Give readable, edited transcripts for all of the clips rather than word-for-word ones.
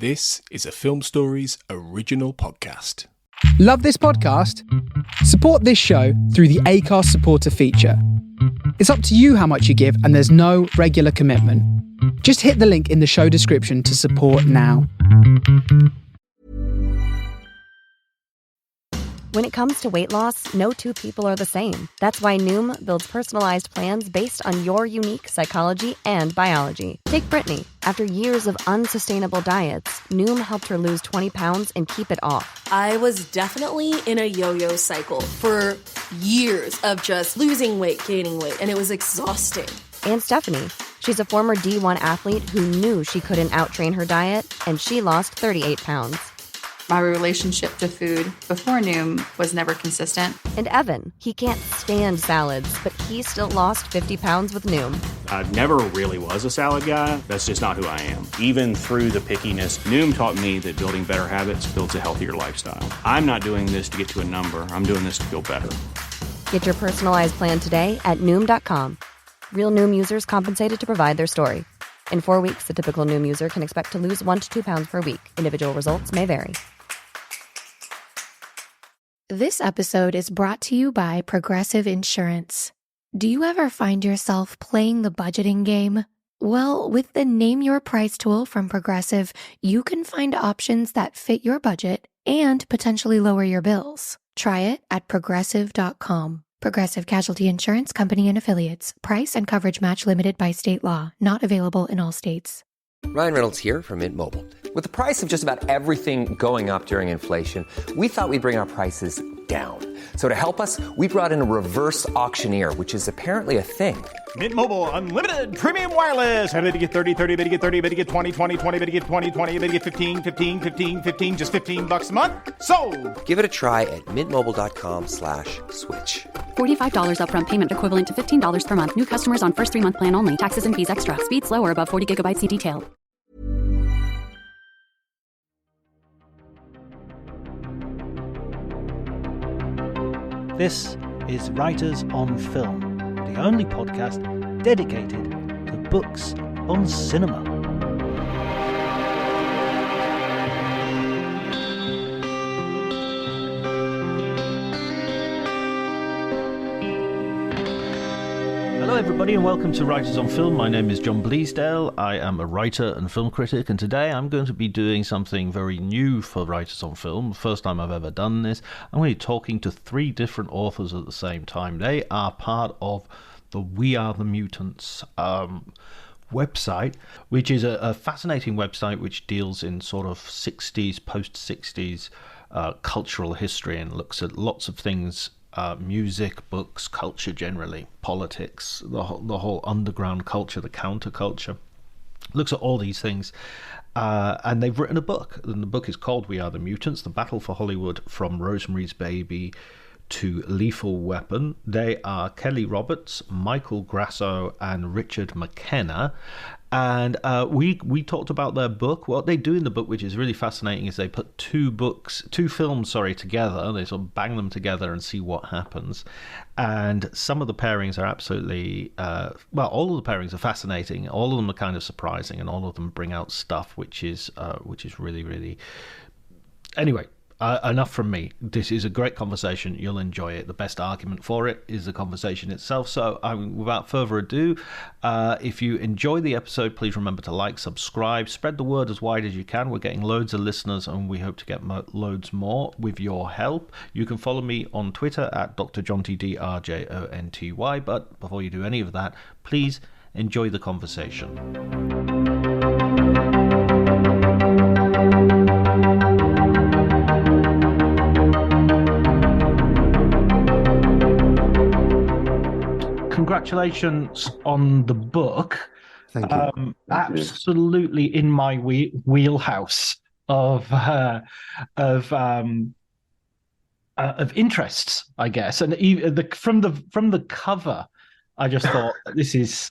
This is a Film Stories original podcast. Love this podcast? Support this show through the Acast supporter feature. It's up to you how much you give, and there's no regular commitment. Just hit the link in the show description to support now. When it comes to weight loss, no two people are the same. That's why Noom builds personalized plans based on your unique psychology and biology. Take Brittany. After years of unsustainable diets, Noom helped her lose 20 pounds and keep it off. I was definitely in a yo-yo cycle for years of just losing weight, gaining weight, and it was exhausting. And Stephanie. She's a former D1 athlete who knew she couldn't outtrain her diet, and she lost 38 pounds. My relationship to food before Noom was never consistent. And Evan, he can't stand salads, but he still lost 50 pounds with Noom. I never really was a salad guy. That's just not who I am. Even through the pickiness, Noom taught me that building better habits builds a healthier lifestyle. I'm not doing this to get to a number. I'm doing this to feel better. Get your personalized plan today at Noom.com. Real Noom users compensated to provide their story. In 4 weeks, the typical Noom user can expect to lose 1 to 2 pounds per week. Individual results may vary. This episode is brought to you by Progressive Insurance. Do you ever find yourself playing the budgeting game? Well, with the Name Your Price tool from Progressive, you can find options that fit your budget and potentially lower your bills. Try it at Progressive.com. Progressive Casualty Insurance Company and Affiliates. Price and coverage match limited by state law. Not available in all states. Ryan Reynolds here from Mint Mobile. With the price of just about everything going up during inflation, we thought we'd bring our prices down. So to help us, we brought in a reverse auctioneer, which is apparently a thing. Mint Mobile Unlimited Premium Wireless. How to get 30, 30, bit to get 30, bit to get 20, 20, 20, bit to get 20, 20, bit to get 15, 15, 15, 15, just $15 a month? Sold! Give it a try at mintmobile.com/switch. $45 upfront payment equivalent to $15 per month. New customers on first 3-month plan only. Taxes and fees extra. Speed slower above 40 gigabytes per detail. This is Writers on Film, the only podcast dedicated to books on cinema. Hello everybody and welcome to Writers on Film. My name is John Bleasdale. I am a writer and film critic, and today I'm going to be doing something very new for Writers on Film. The first time I've ever done this. I'm going to be talking to 3 different authors at the same time. They are part of the We Are the Mutants website, which is a fascinating website which deals in sort of 60s, post-60s cultural history and looks at lots of things. Music, books, culture generally, politics, the whole underground culture, the counterculture. Looks at all these things. And they've written a book. And the book is called We Are the Mutants, The Battle for Hollywood from Rosemary's Baby to Lethal Weapon. They are Kelly Roberts, Michael Grasso, and Richard McKenna. And we talked about their book. What they do in the book, which is really fascinating, is they put two films together. They sort of bang them together and see what happens. And some of the pairings are absolutely, all of the pairings are fascinating. All of them are kind of surprising, and all of them bring out stuff which is really, really. Anyway. Enough from me. This is a great conversation. You'll enjoy it. The best argument for it is the conversation itself. So without further ado, if you enjoy the episode, please remember to like, subscribe, spread the word as wide as you can. We're getting loads of listeners and we hope to get loads more with your help. You can follow me on Twitter at DrJohnTDRJONTY. But before you do any of that, please enjoy the conversation. Congratulations on the book. Thank you. Absolutely in my wheelhouse of interests, I guess. And from the cover, I just thought this is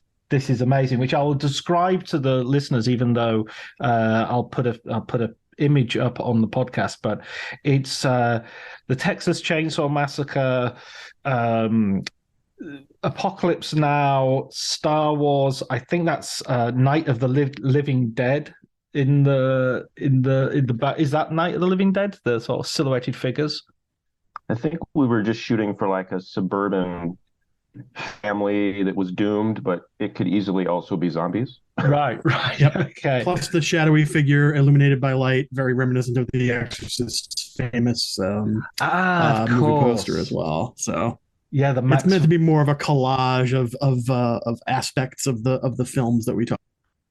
amazing, which I will describe to the listeners, even though I'll put a image up on the podcast. But it's the Texas Chainsaw Massacre. Apocalypse Now, Star Wars. I think that's Night of the Living Dead in the back? Is that Night of the Living Dead? The sort of silhouetted figures. I think we were just shooting for like a suburban family that was doomed, but it could easily also be zombies. Right. Yep. Okay. Plus the shadowy figure illuminated by light, very reminiscent of The Exorcist's famous movie poster as well. So yeah, it's meant to be more of a collage of aspects of the films that we talk.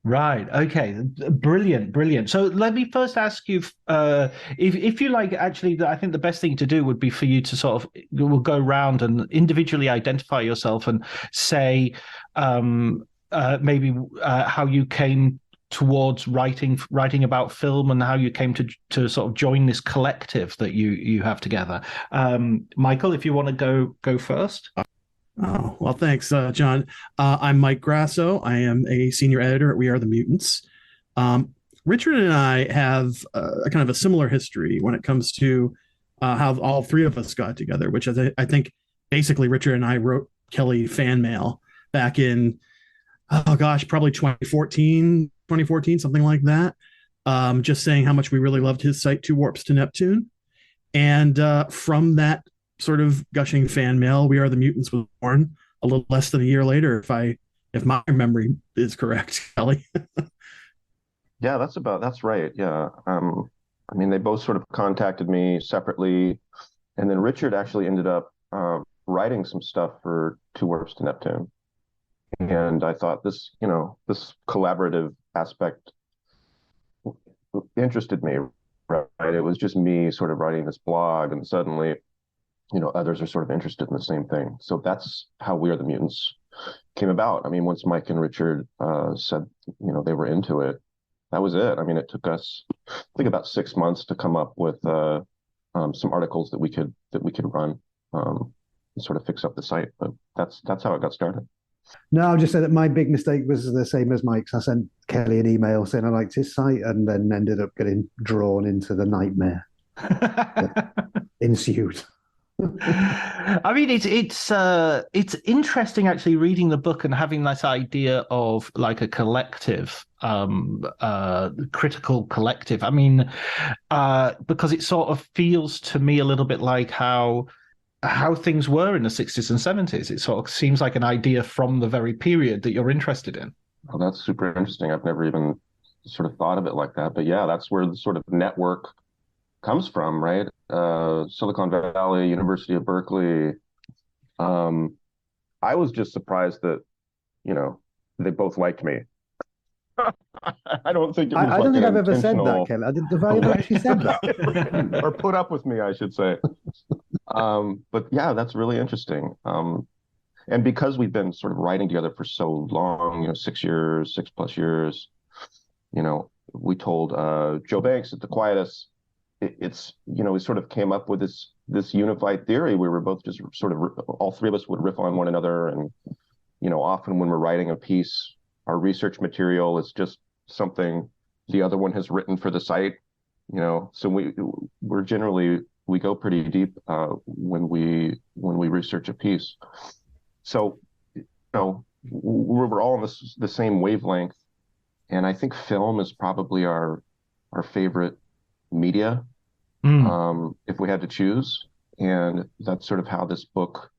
Right. Okay. Brilliant. So let me first ask you, if you like, actually, I think the best thing to do would be for you to sort of, we'll go around and individually identify yourself and say maybe how you came towards writing about film and how you came to sort of join this collective that you have together. Michael, if you want to go first. Oh, well, thanks, John. I'm Mike Grasso. I am a senior editor at We Are the Mutants. Richard and I have a kind of a similar history when it comes to how all three of us got together, which I think basically Richard and I wrote Kelly fan mail back in, probably 2014, something like that. Just saying how much we really loved his site, Two Warps to Neptune. And from that sort of gushing fan mail, We Are the Mutants was born a little less than a year later, if my memory is correct, Kelly. Yeah, that's right. Yeah. I mean, they both sort of contacted me separately, and then Richard actually ended up writing some stuff for Two Warps to Neptune. And I thought this collaborative aspect interested me, right? It was just me sort of writing this blog, and suddenly others are sort of interested in the same thing. So that's how We Are the Mutants came about. I mean, once Mike and Richard said, they were into it, that was it. I mean, it took us, I think, about 6 months to come up with some articles that we could run and sort of fix up the site. But that's how it got started. No, I'll just say that my big mistake was the same as Mike's. I sent Kelly an email saying I liked his site, and then ended up getting drawn into the nightmare that ensued. I mean, it's interesting actually reading the book and having this idea of like a collective, critical collective. I mean, because it sort of feels to me a little bit like how things were in the 60s and 70s. It sort of seems like an idea from the very period that you're interested in. Oh, that's super interesting. I've never even sort of thought of it like that. But yeah, that's where the sort of network comes from, right? Silicon Valley, University of Berkeley. I was just surprised that, they both liked me. I don't think it was I don't think I've ever said that, Kelly. Have I ever actually said that? Or put up with me, I should say. But yeah, that's really interesting. And because we've been sort of writing together for so long, 6 plus years, we told Joe Banks at the Quietus, it's we sort of came up with this unified theory. We were both just sort of, all three of us would riff on one another. And, often when we're writing a piece, our research material is just something the other one has written for the site, so we're generally, we go pretty deep when we research a piece. So, we're all on the same wavelength. And I think film is probably our favorite media, if we had to choose. And that's sort of how this book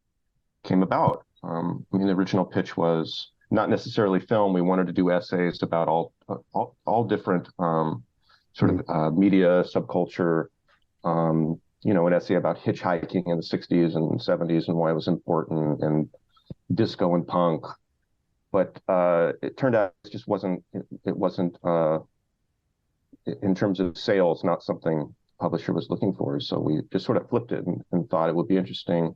came about. I mean, the original pitch was not necessarily film. We wanted to do essays about all different sort of media, subculture, an essay about hitchhiking in the 60s and 70s and why it was important, and disco and punk. But it turned out it just wasn't in terms of sales, not something the publisher was looking for. So we just sort of flipped it and thought it would be interesting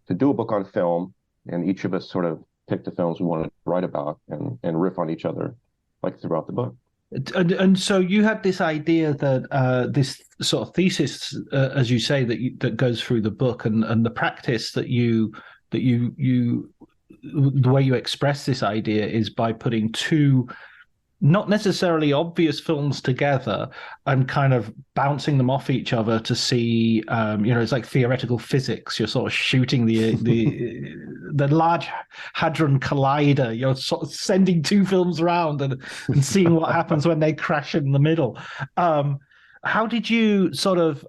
to do a book on film, and each of us sort of picked the films we wanted to write about and riff on each other like throughout the book. And so you had this idea that this sort of thesis, as you say, that goes through the book, and the practice that you the way you express this idea is by putting two not necessarily obvious films together and kind of bouncing them off each other to see, it's like theoretical physics. You're sort of shooting the Large Hadron Collider. You're sort of sending two films around and seeing what happens when they crash in the middle. How did you sort of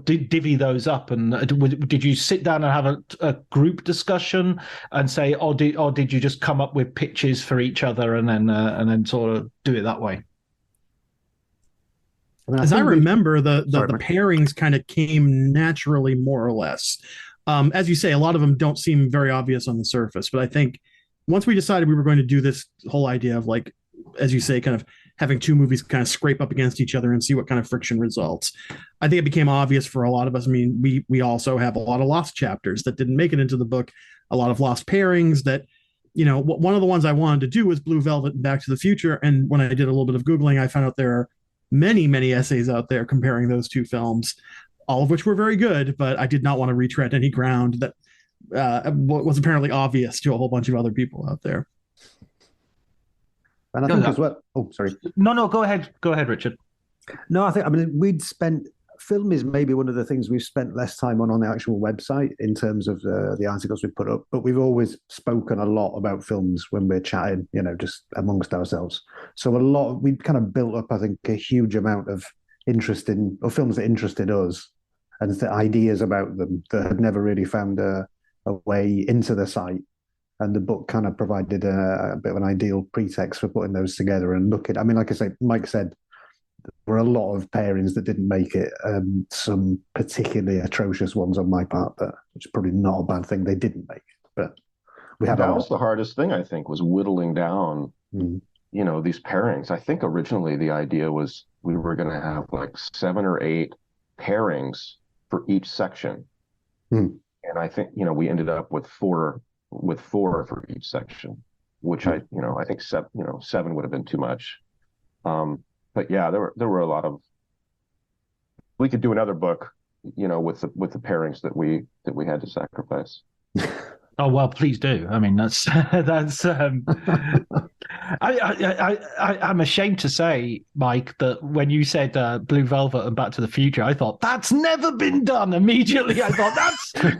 divvy those up, and did you sit down and have a group discussion and say, or did you just come up with pitches for each other and then sort of do it that way? As I remember, the pairings kind of came naturally, more or less. As you say, a lot of them don't seem very obvious on the surface, but I think once we decided we were going to do this whole idea of, like, as you say, kind of having two movies kind of scrape up against each other and see what kind of friction results, I think it became obvious for a lot of us. I mean, we also have a lot of lost chapters that didn't make it into the book, a lot of lost pairings that, one of the ones I wanted to do was Blue Velvet and Back to the Future. And when I did a little bit of Googling, I found out there are many, many essays out there comparing those two films, all of which were very good, but I did not want to retread any ground that was apparently obvious to a whole bunch of other people out there. And I think as well. Oh, sorry. No, go ahead, Richard. No, I mean, film is maybe one of the things we've spent less time on the actual website in terms of the articles we put up, but we've always spoken a lot about films when we're chatting, just amongst ourselves. So we've kind of built up, I think, a huge amount of interest in, or films that interested us and the ideas about them that had never really found a way into the site. And the book kind of provided a bit of an ideal pretext for putting those together and looking. I mean, like I say, Mike said, there were a lot of pairings that didn't make it. Some particularly atrocious ones on my part, which is probably not a bad thing. They didn't make it, but we had. That was the hardest thing, I think, was whittling down, these pairings. I think originally the idea was we were going to have like 7 or 8 pairings for each section, and I think we ended up with four for each section, which I think 7 would have been too much. But yeah, there were a lot of. We could do another book, with the pairings that we had to sacrifice. Oh well, please do. I mean, that's. I'm ashamed to say, Mike, that when you said Blue Velvet and Back to the Future, I thought that's never been done. Immediately, I thought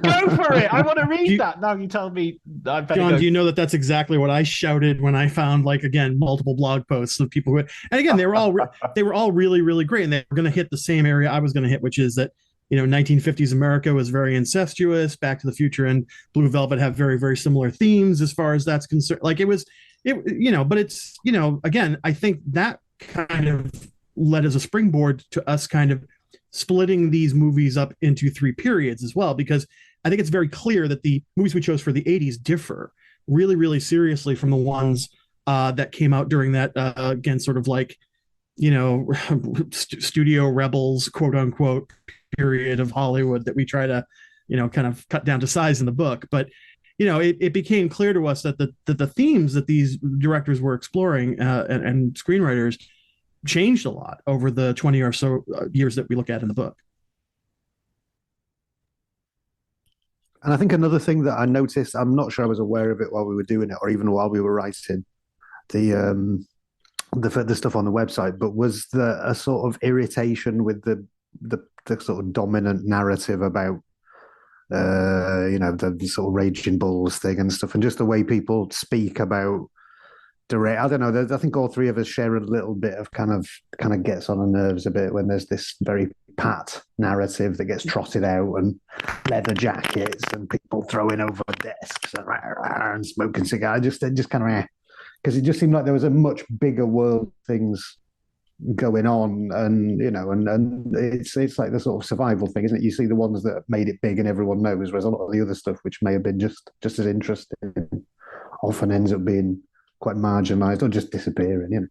go for it. I want to read that. Now you tell me. I better John, go. do you know that's exactly what I shouted when I found, like, again, multiple blog posts of people who, and again, they were all really, really great, and they were going to hit the same area I was going to hit, which is that 1950s America was very incestuous. Back to the Future and Blue Velvet have very, very similar themes as far as that's concerned. Like but it's, again, I think that kind of led as a springboard to us kind of splitting these movies up into 3 periods as well, because I think it's very clear that the movies we chose for the 80s differ really, really seriously from the ones that came out during that, again, sort of like, studio rebels, quote unquote, period of Hollywood that we try to, kind of cut down to size in the book. But, it became clear to us that the themes that these directors were exploring and screenwriters changed a lot over the 20 or so years that we look at in the book. And I think another thing that I noticed, I'm not sure I was aware of it while we were doing it, or even while we were writing the stuff on the website, but was a sort of irritation with the sort of dominant narrative about the sort of raging bulls thing and stuff, and just the way people speak about direct. I don't know. I think all 3 of us share a little bit of kind of gets on the nerves a bit when there's this very pat narrative that gets trotted out, and leather jackets and people throwing over desks and smoking cigars. It just kind of because it just seemed like there was a much bigger world of things going on, and and it's like the sort of survival thing, isn't it? You see the ones that made it big and everyone knows, whereas a lot of the other stuff, which may have been just as interesting, often ends up being quite marginalized or just disappearing. And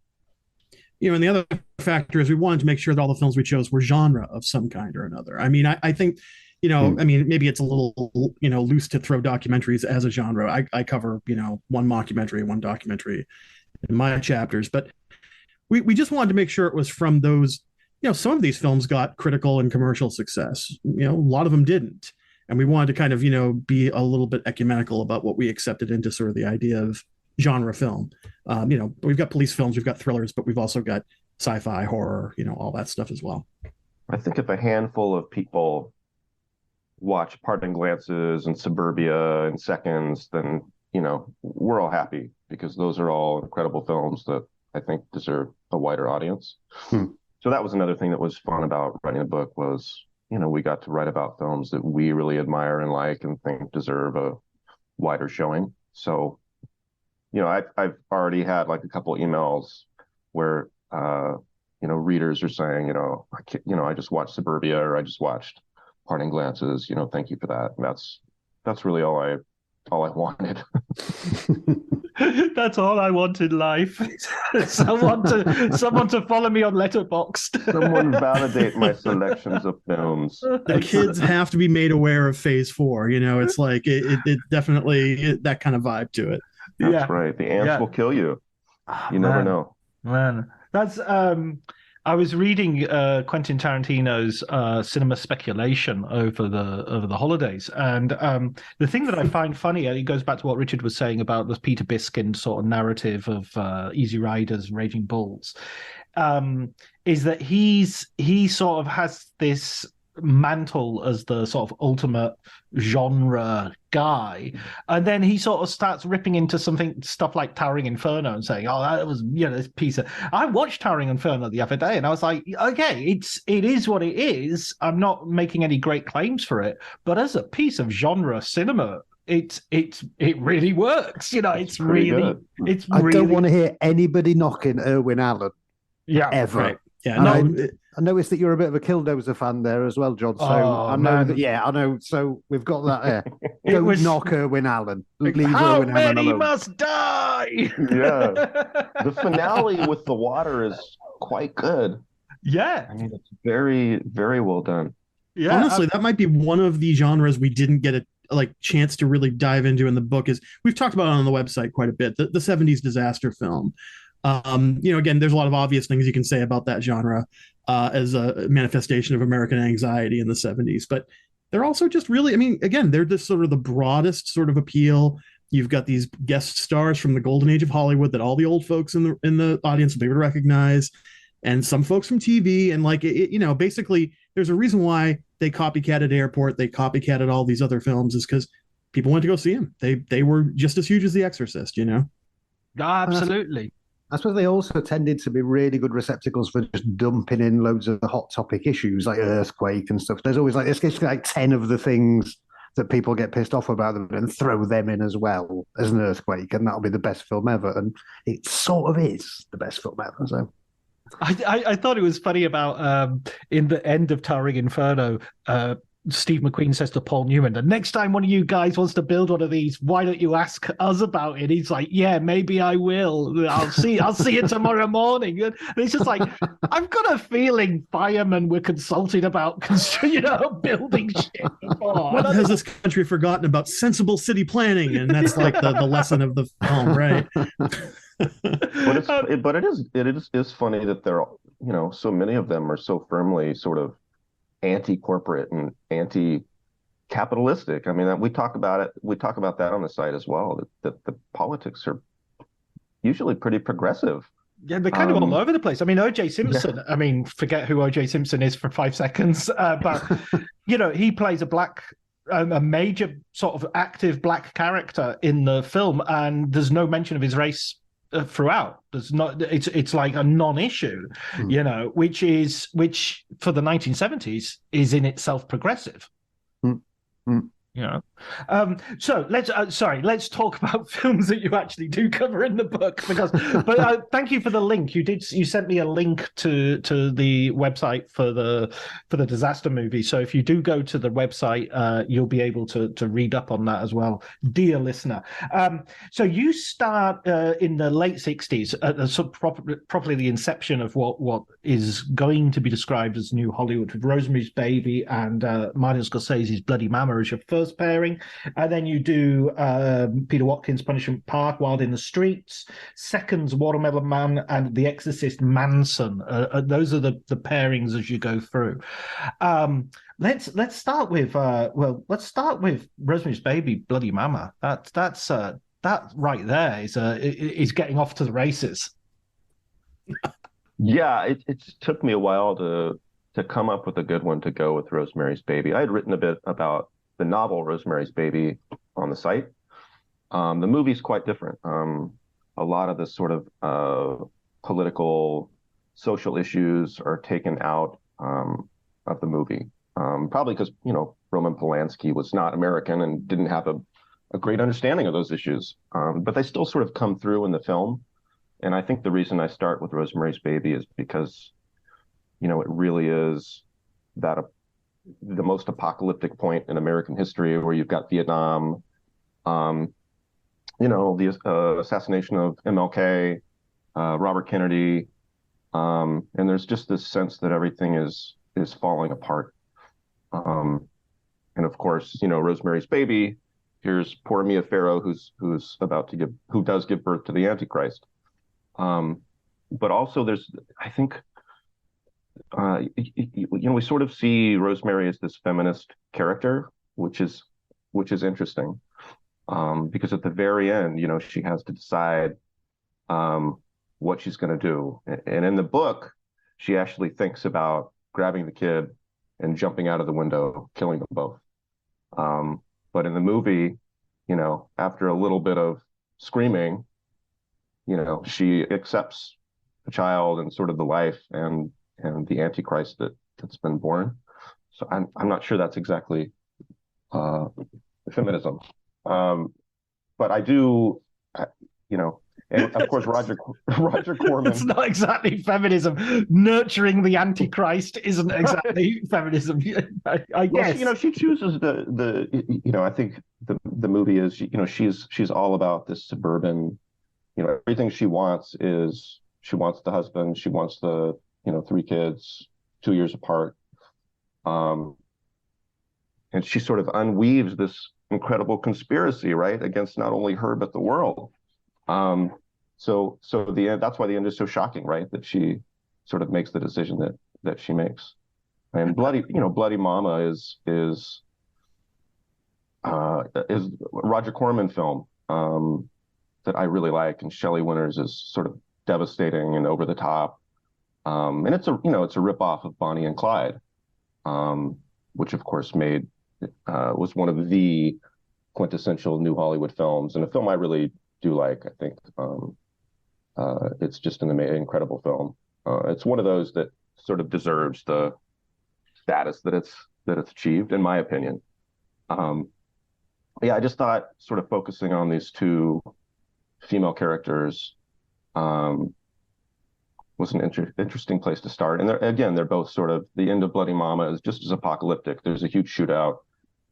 the other factor is we wanted to make sure that all the films we chose were genre of some kind or another. I mean, I think I mean, maybe it's a little loose to throw documentaries as a genre. I cover one mockumentary, one documentary in my chapters, but we just wanted to make sure it was from those, some of these films got critical and commercial success. A lot of them didn't. And we wanted to kind of, be a little bit ecumenical about what we accepted into sort of the idea of, genre film. We've got police films, we've got thrillers, but we've also got sci-fi, horror, all that stuff as well. I think if a handful of people watch Parting Glances and Suburbia in seconds, then, we're all happy, because those are all incredible films that I think deserve a wider audience. So that was another thing that was fun about writing a book was, we got to write about films that we really admire and like and think deserve a wider showing. So, I've already had like a couple emails where, readers are saying, I just watched Suburbia, or I just watched Parting Glances, thank you for that. And that's really all I wanted. That's all I want in life. someone to follow me on Letterboxd. Someone validate my selections of films. The kids have to be made aware of Phase 4. It's like it definitely that kind of vibe to it. That's right. The ants will kill you. You never know. Man, that's I was reading Quentin Tarantino's cinema speculation over the holidays, and the thing that I find funny, it goes back to what Richard was saying about the Peter Biskind sort of narrative of Easy Riders, Raging Bulls, is that he sort of has this mantle as the sort of ultimate genre guy, and then he sort of starts ripping into stuff like Towering Inferno and saying, oh, that was this piece of... I watched Towering Inferno the other day and I was like, okay, it is what it is. I'm not making any great claims for it, but as a piece of genre cinema, it really works. It's really good. I don't want to hear anybody knocking Irwin Allen ever. Right. Yeah, I noticed that you're a bit of a Killdozer fan there as well, John. So I know. So we've got that there. Don't knock Irwin Allen. Leave Irwin Allen alone. Must die? Yeah. The finale with the water is quite good. Yeah. I mean, it's very, very well done. Yeah. Honestly, that might be one of the genres we didn't get a chance to really dive into in the book. Is we've talked about it on the website quite a bit. The 70s disaster film. Again, there's a lot of obvious things you can say about that genre as a manifestation of American anxiety in the 70s, but they're also just really, again, they're just sort of the broadest sort of appeal. You've got these guest stars from the golden age of Hollywood that all the old folks in the audience will be able to recognize, and some folks from TV, and basically there's a reason why they copycatted Airport, they copycatted all these other films, is because people went to go see them. They were just as huge as The Exorcist, Absolutely. I suppose they also tended to be really good receptacles for just dumping in loads of the hot topic issues like earthquake and stuff. There's always let's get like 10 of the things that people get pissed off about them and throw them in as well as an earthquake, and that'll be the best film ever. And it sort of is the best film ever. So I thought it was funny about in the end of Towering Inferno, Steve McQueen says to Paul Newman, the next time one of you guys wants to build one of these, why don't you ask us about it? He's like, yeah, maybe I will. I'll see you tomorrow morning. And it's just like, I've got a feeling firemen were consulted about building shit. What has this country forgotten about sensible city planning? And that's like the lesson of the film, right? But it is funny that they're so many of them are so firmly sort of anti-corporate and anti-capitalistic. We talk about it. We talk about that on the site as well. That the politics are usually pretty progressive. Yeah, they're kind of all over the place. O.J. Simpson. Yeah. Forget who O.J. Simpson is for 5 seconds. But he plays a major sort of active black character in the film, and there's no mention of his race throughout. There's not. It's like a non-issue, which for the 1970s is in itself progressive. So let's talk about films that you actually do cover in the book, but thank you for the link. You sent me a link to the website for the disaster movie. So if you do go to the website, you'll be able to read up on that as well, dear listener. So you start in the late 60s at probably the inception of what is going to be described as New Hollywood, with Rosemary's Baby and Martin Scorsese's Bloody Mama as your first pairing, and then you do Peter Watkins' Punishment Park, Wild in the Streets, Seconds, Watermelon Man, and The Exorcist Manson. Those are the pairings as you go through. Let's start with Rosemary's Baby, Bloody Mama. That's that right there is getting off to the races. Yeah, it took me a while to come up with a good one to go with Rosemary's Baby. I had written a bit about the novel Rosemary's Baby on the site. The movie's quite different. A lot of the sort of political, social issues are taken out of the movie. Probably because, Roman Polanski was not American and didn't have a great understanding of those issues. But they still sort of come through in the film. And I think the reason I start with Rosemary's Baby is because, it really is the most apocalyptic point in American history, where you've got Vietnam, the assassination of MLK, Robert Kennedy, and there's just this sense that everything is falling apart. And of course, Rosemary's Baby. Here's poor Mia Farrow, who does give birth to the Antichrist. But also, I think, we sort of see Rosemary as this feminist character, which is interesting, because at the very end, she has to decide what she's going to do. And in the book, she actually thinks about grabbing the kid and jumping out of the window, killing them both. But in the movie, after a little bit of screaming, she accepts the child and sort of the life and the Antichrist that's been born. So I'm not sure that's exactly feminism. But I do, and of course, Roger Corman. It's not exactly feminism. Nurturing the Antichrist isn't exactly feminism. I guess. Well, she chooses I think the movie is, she's all about this suburban, everything she wants is, she wants the husband, she wants the, 3 kids, 2 years apart. And she sort of unweaves this incredible conspiracy, right, against not only her, but the world. So the end, that's why the end is so shocking, right? That she sort of makes the decision that she makes. And Bloody Mama is Roger Corman film that I really like, and Shelley Winters is sort of devastating and over the top. And it's a ripoff of Bonnie and Clyde, which of course was one of the quintessential New Hollywood films, and a film I really do like. I think it's just an incredible film. It's one of those that sort of deserves the status that it's achieved, in my opinion. I just thought sort of focusing on these 2 female characters was an interesting place to start. And they're both sort of, the end of Bloody Mama is just as apocalyptic. There's a huge shootout,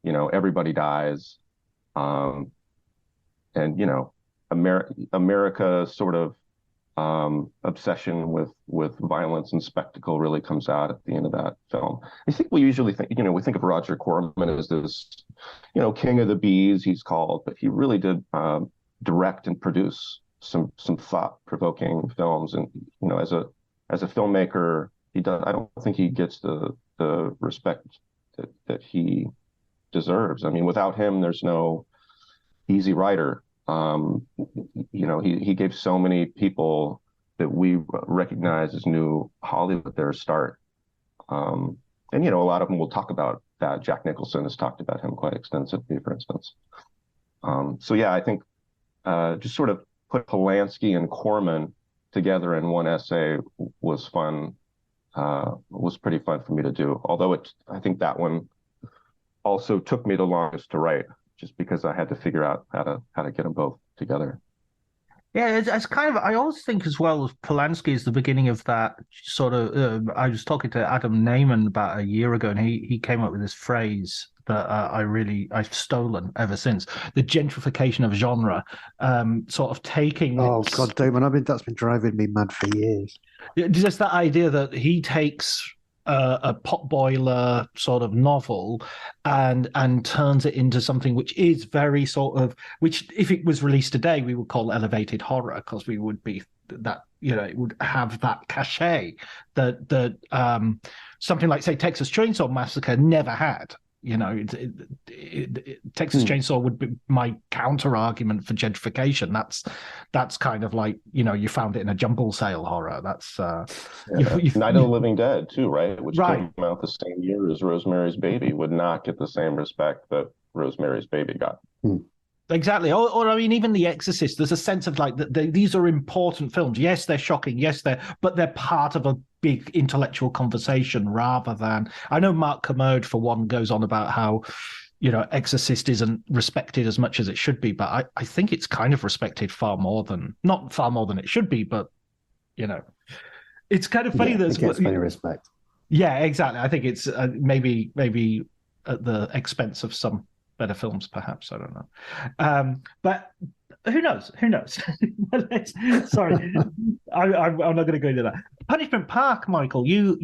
everybody dies. And, America's sort of obsession with violence and spectacle really comes out at the end of that film. I think we usually think, we think of Roger Corman as this, king of the bees, he's called, but he really did direct and produce some thought-provoking films. And, as a filmmaker, I don't think he gets the respect that he deserves. I mean, without him, there's no Easy Rider. He gave so many people that we recognize as New Hollywood their start. And, a lot of them will talk about that. Jack Nicholson has talked about him quite extensively, for instance. I think just sort of put Polanski and Corman together in one essay was fun, was pretty fun for me to do. Although I think that one also took me the longest to write, just because I had to figure out how to get them both together. Yeah, it's kind of, I always think as well of Polanski as the beginning of that sort of, I was talking to Adam Naiman about a year ago, and he came up with this phrase that I've stolen ever since: the gentrification of genre, sort of taking. Oh God, Damon! That's been driving me mad for years. Just that idea that he takes a potboiler sort of novel and turns it into something which is very sort of, which if it was released today we would call elevated horror, because we would be that, it would have that cachet that something like, say, Texas Chainsaw Massacre never had. Texas Chainsaw would be my counter argument for gentrification. That's kind of like, you found it in a jumble sale horror. That's Night of the Living Dead too, right? Which right. came out the same year as Rosemary's Baby, would not get the same respect that Rosemary's Baby got. Exactly. Or I mean, even The Exorcist, there's a sense of like that these are important films. Yes, they're shocking. Yes, but they're part of a big intellectual conversation rather than, I know Mark Kermode, for one, goes on about how, Exorcist isn't respected as much as it should be, but I think it's kind of respected not far more than it should be, but, it's kind of funny that it gets plenty of respect. Yeah, exactly. I think it's maybe at the expense of some better films, perhaps. I don't know. But who knows? Sorry, I'm not going to go into that. Punishment Park, Michael. You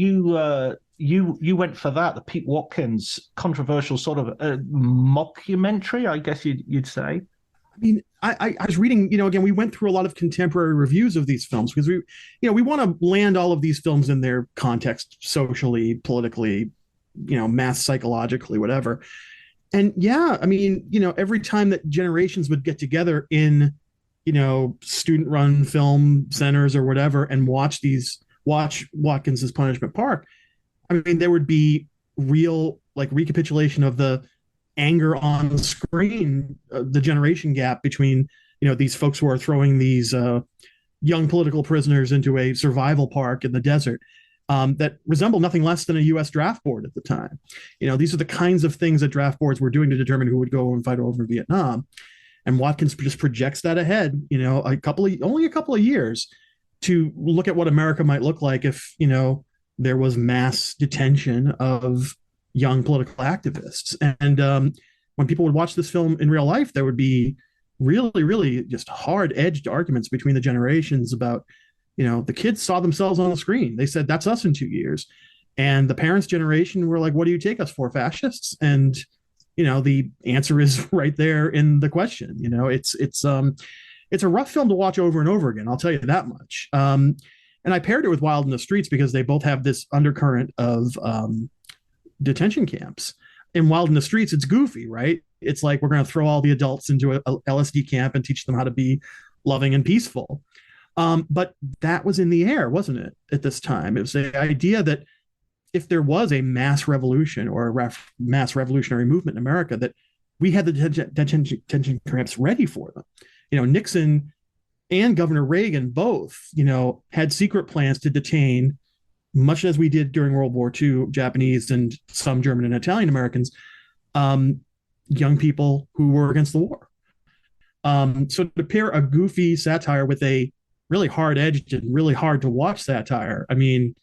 went for that. The Pete Watkins controversial sort of mockumentary, I guess you'd say. I mean, I was reading, again, we went through a lot of contemporary reviews of these films because we want to land all of these films in their context, socially, politically, mass psychologically, whatever. And yeah, I mean, every time that generations would get together in, student-run film centers or whatever and watch Watkins's Punishment Park, I mean, there would be real like recapitulation of the anger on screen, the generation gap between, these folks who are throwing these young political prisoners into a survival park in the desert. That resemble nothing less than a U.S. draft board at the time. These are the kinds of things that draft boards were doing to determine who would go and fight over Vietnam. And Watkins just projects that ahead, only a couple of years to look at what America might look like if, there was mass detention of young political activists. And when people would watch this film in real life, there would be really, really just hard-edged arguments between the generations about, the kids saw themselves on the screen. They said, that's us in 2 years. And the parents' generation were like, what do you take us for, fascists? And, the answer is right there in the question. It's a rough film to watch over and over again. I'll tell you that much. And I paired it with Wild in the Streets because they both have this undercurrent of detention camps. In Wild in the Streets, it's goofy, right? It's like we're going to throw all the adults into a LSD camp and teach them how to be loving and peaceful. But that was in the air, wasn't it, at this time? It was the idea that if there was a mass revolution or a mass revolutionary movement in America, that we had the detention camps ready for them. Nixon and Governor Reagan both, had secret plans to detain, much as we did during World War II, Japanese and some German and Italian Americans, young people who were against the war. So to pair a goofy satire with a really hard-edged and really hard to watch satire, I mean,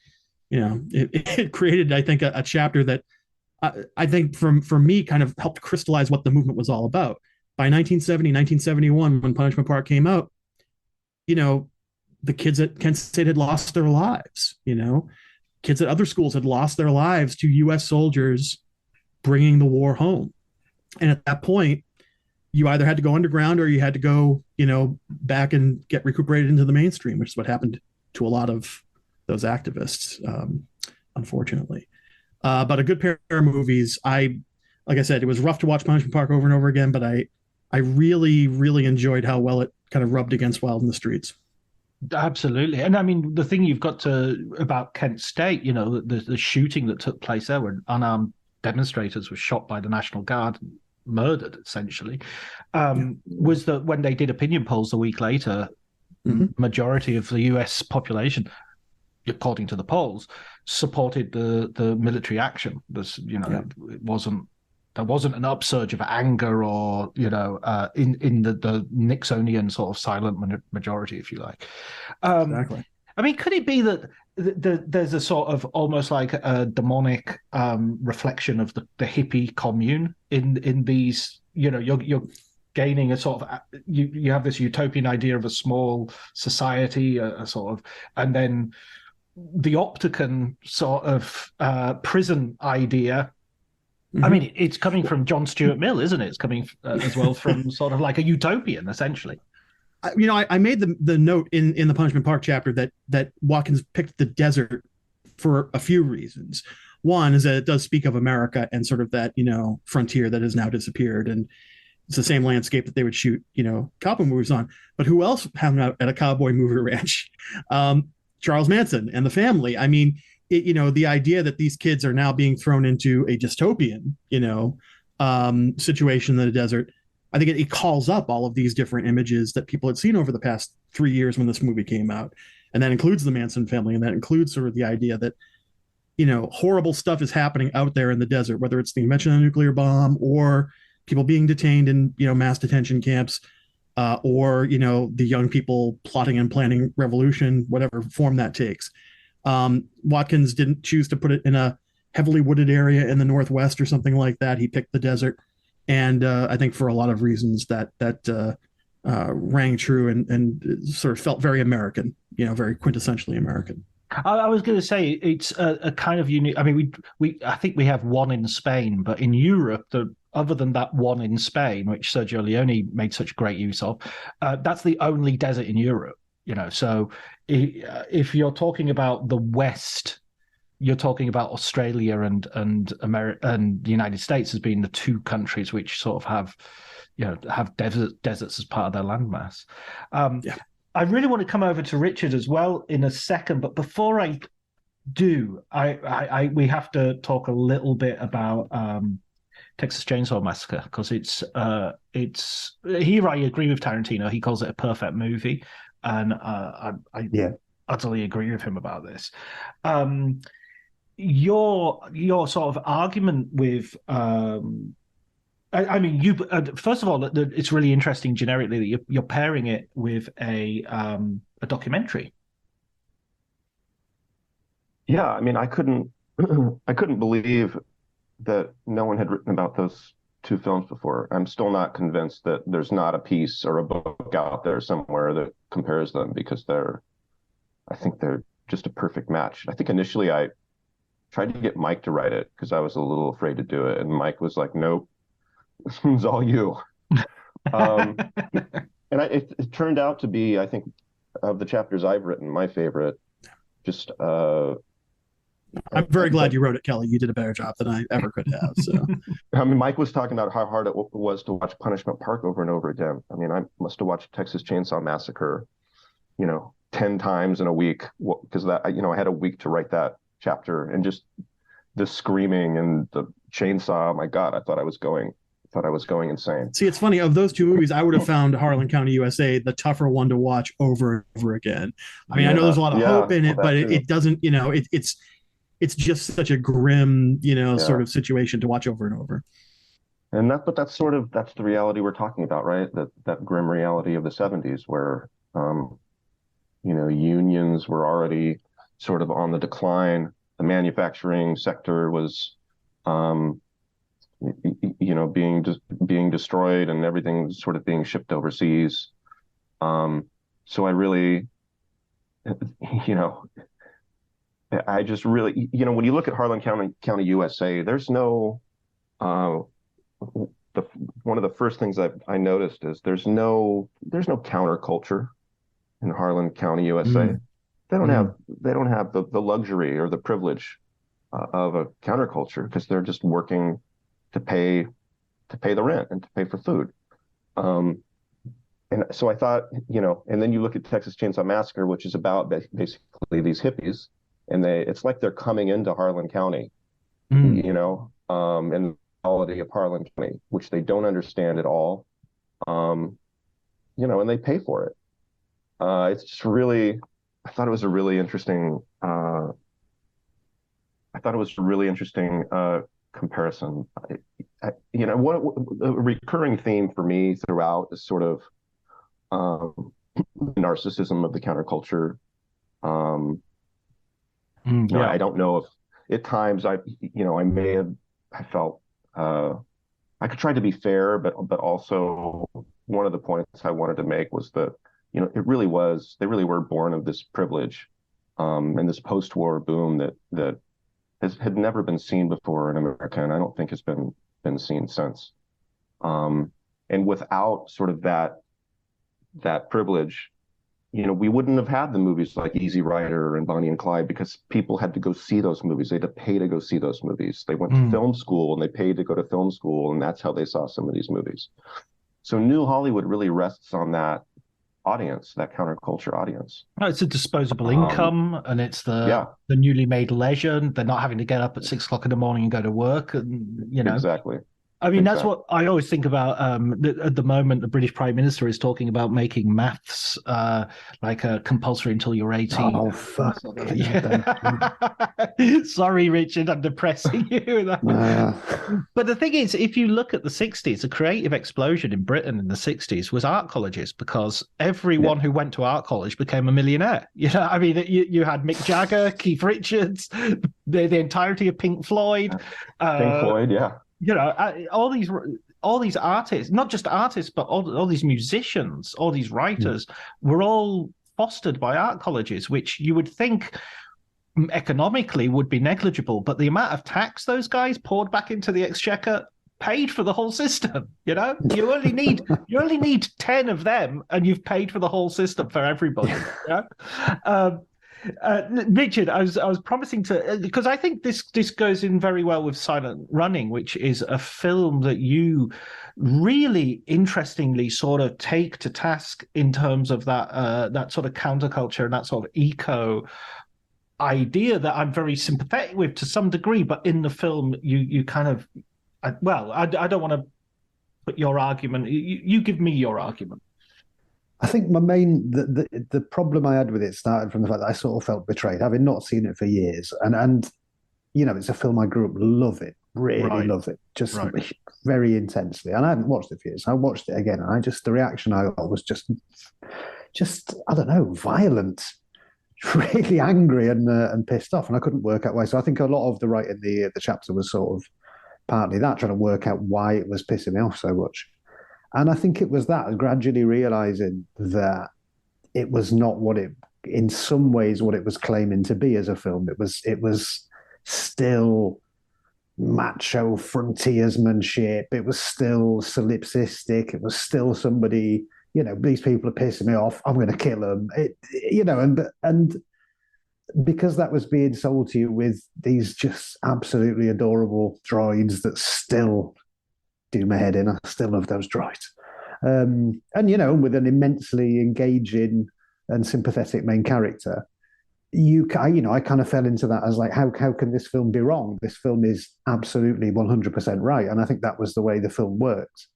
it created, I think, a chapter that I think for me kind of helped crystallize what the movement was all about. By 1970, 1971, when Punishment Park came out, the kids at Kent State had lost their lives. Kids at other schools had lost their lives to U.S. soldiers bringing the war home. And at that point, you either had to go underground or you had to go, back and get recuperated into the mainstream, which is what happened to a lot of those activists, unfortunately. But a good pair of movies. Like I said, it was rough to watch Punishment Park over and over again, but I really, really enjoyed how well it kind of rubbed against Wild in the Streets. Absolutely. And I mean, the thing you've got about Kent State, the shooting that took place there when unarmed demonstrators were shot by the National Guard, murdered essentially, was that when they did opinion polls a week later, majority of the US population, according to the polls, supported the military action. There wasn't an upsurge of anger or, in the Nixonian sort of silent majority, if you like. Exactly. I mean, could it be that there's a sort of almost like a demonic reflection of the hippie commune in these, you're gaining a sort of, you have this utopian idea of a small society, a sort of, and then the Opticon sort of prison idea. I mean, it's coming from John Stuart Mill, isn't it? It's coming as well from sort of like a utopian, essentially. I made the note in the Punishment Park chapter that Watkins picked the desert for a few reasons. One is that it does speak of America and sort of that, frontier that has now disappeared. And it's the same landscape that they would shoot, cowboy movies on. But who else hung out at a cowboy movie ranch? Charles Manson and the family. I mean, the idea that these kids are now being thrown into a dystopian, situation in the desert, I think it calls up all of these different images that people had seen over the past 3 years when this movie came out. And that includes the Manson family. And that includes sort of the idea that, horrible stuff is happening out there in the desert, whether it's the invention of a nuclear bomb or people being detained in, mass detention camps, or, the young people plotting and planning revolution, whatever form that takes. Watkins didn't choose to put it in a heavily wooded area in the Northwest or something like that. He picked the desert. And I think for a lot of reasons that rang true and sort of felt very American, very quintessentially American. I was going to say it's a kind of unique. I mean, I think we have one in Spain, but in Europe, other than that one in Spain, which Sergio Leone made such great use of, that's the only desert in Europe. So if you're talking about the West, you're talking about Australia and America and the United States as being the two countries which sort of have deserts as part of their landmass. I really want to come over to Richard as well in a second, but before I do, we have to talk a little bit about Texas Chainsaw Massacre, because it's here I agree with Tarantino. He calls it a perfect movie, and I utterly agree with him about this. Your sort of argument with I mean, first of all, it's really interesting generically that you're pairing it with a documentary. Yeah, I mean, I couldn't believe that no one had written about those two films before. I'm still not convinced that there's not a piece or a book out there somewhere that compares them, because I think they're just a perfect match. I think initially I tried to get Mike to write it because I was a little afraid to do it, and Mike was like, "Nope, this one's all you." And it turned out to be, I think, of the chapters I've written, my favorite. Just I'm very glad you wrote it, Kelly. You did a better job than I ever could have. So, I mean, Mike was talking about how hard it was to watch Punishment Park over and over again. I mean, I must have watched Texas Chainsaw Massacre, 10 times in a week, because I had a week to write that chapter, and just the screaming and the chainsaw. Oh my God, I thought I was going insane. See, it's funny, of those two movies, I would have found Harlan County, USA the tougher one to watch over and over again. I mean, I know there's a lot of hope in it, but it doesn't, it's just such a grim, sort of situation to watch over and over. And that's the reality we're talking about, right? That grim reality of the 70s, where unions were already sort of on the decline. The manufacturing sector was being destroyed, and everything sort of being shipped overseas. So I really, I just really, when you look at Harlan County, USA, there's no, one of the first things I noticed is there's no counterculture in Harlan County, USA. They don't have the luxury or the privilege of a counterculture, because they're just working to pay the rent and to pay for food. And so I thought, and then you look at Texas Chainsaw Massacre, which is about basically these hippies, and it's like they're coming into Harlan County, and the quality of Harlan County, which they don't understand at all, and they pay for it. It's just really, I thought it was a really interesting comparison. A recurring theme for me throughout is sort of narcissism of the counterculture. I don't know if at times I felt I could try to be fair, but also one of the points I wanted to make was that they really were born of this privilege, and this post-war boom that had never been seen before in America, and I don't think has been seen since. And without sort of that privilege, we wouldn't have had the movies like Easy Rider and Bonnie and Clyde because people had to go see those movies. They had to pay to go see those movies. They went to film school and they paid to go to film school, and that's how they saw some of these movies. So New Hollywood really rests on that audience, that counterculture audience. Oh, it's a disposable income, and it's the newly made leisure. They're not having to get up at 6 o'clock in the morning and go to work, and exactly. I mean, that's what I always think about. At the moment, the British Prime Minister is talking about making maths like compulsory until you're 18. Oh, fuck. Sorry, Richard, I'm depressing you. But the thing is, if you look at the 60s, the creative explosion in Britain in the 60s was art colleges, because everyone who went to art college became a millionaire. I mean, you had Mick Jagger, Keith Richards, the entirety of Pink Floyd. Pink Floyd, yeah. All these artists, not just artists, but all these musicians, all these writers, were all fostered by art colleges, which you would think economically would be negligible, but the amount of tax those guys poured back into the exchequer paid for the whole system. You only need 10 of them, and you've paid for the whole system for everybody. Richard, I was promising to, because I think this goes in very well with Silent Running, which is a film that you really interestingly sort of take to task in terms of that sort of counterculture and that sort of eco idea that I'm very sympathetic with to some degree. But in the film, you kind of, I don't want to put your argument. You give me your argument. I think the problem I had with it started from the fact that I sort of felt betrayed, having not seen it for years. And it's a film I grew up really love it, just very intensely. And I hadn't watched it for years. I watched it again, and the reaction I got was just I don't know, violent, really angry and pissed off. And I couldn't work out why. So I think a lot of the writing the chapter was sort of partly that, trying to work out why it was pissing me off so much. And I think it was that, gradually realizing that it was not in some ways, what it was claiming to be as a film. It was still macho frontiersmanship. It was still solipsistic. It was still somebody, these people are pissing me off, I'm going to kill them. And because that was being sold to you with these just absolutely adorable droids that still do my head in. I still love those droids. And with an immensely engaging and sympathetic main character, I kind of fell into that as like, how can this film be wrong? This film is absolutely 100% right. And I think that was the way the film worked.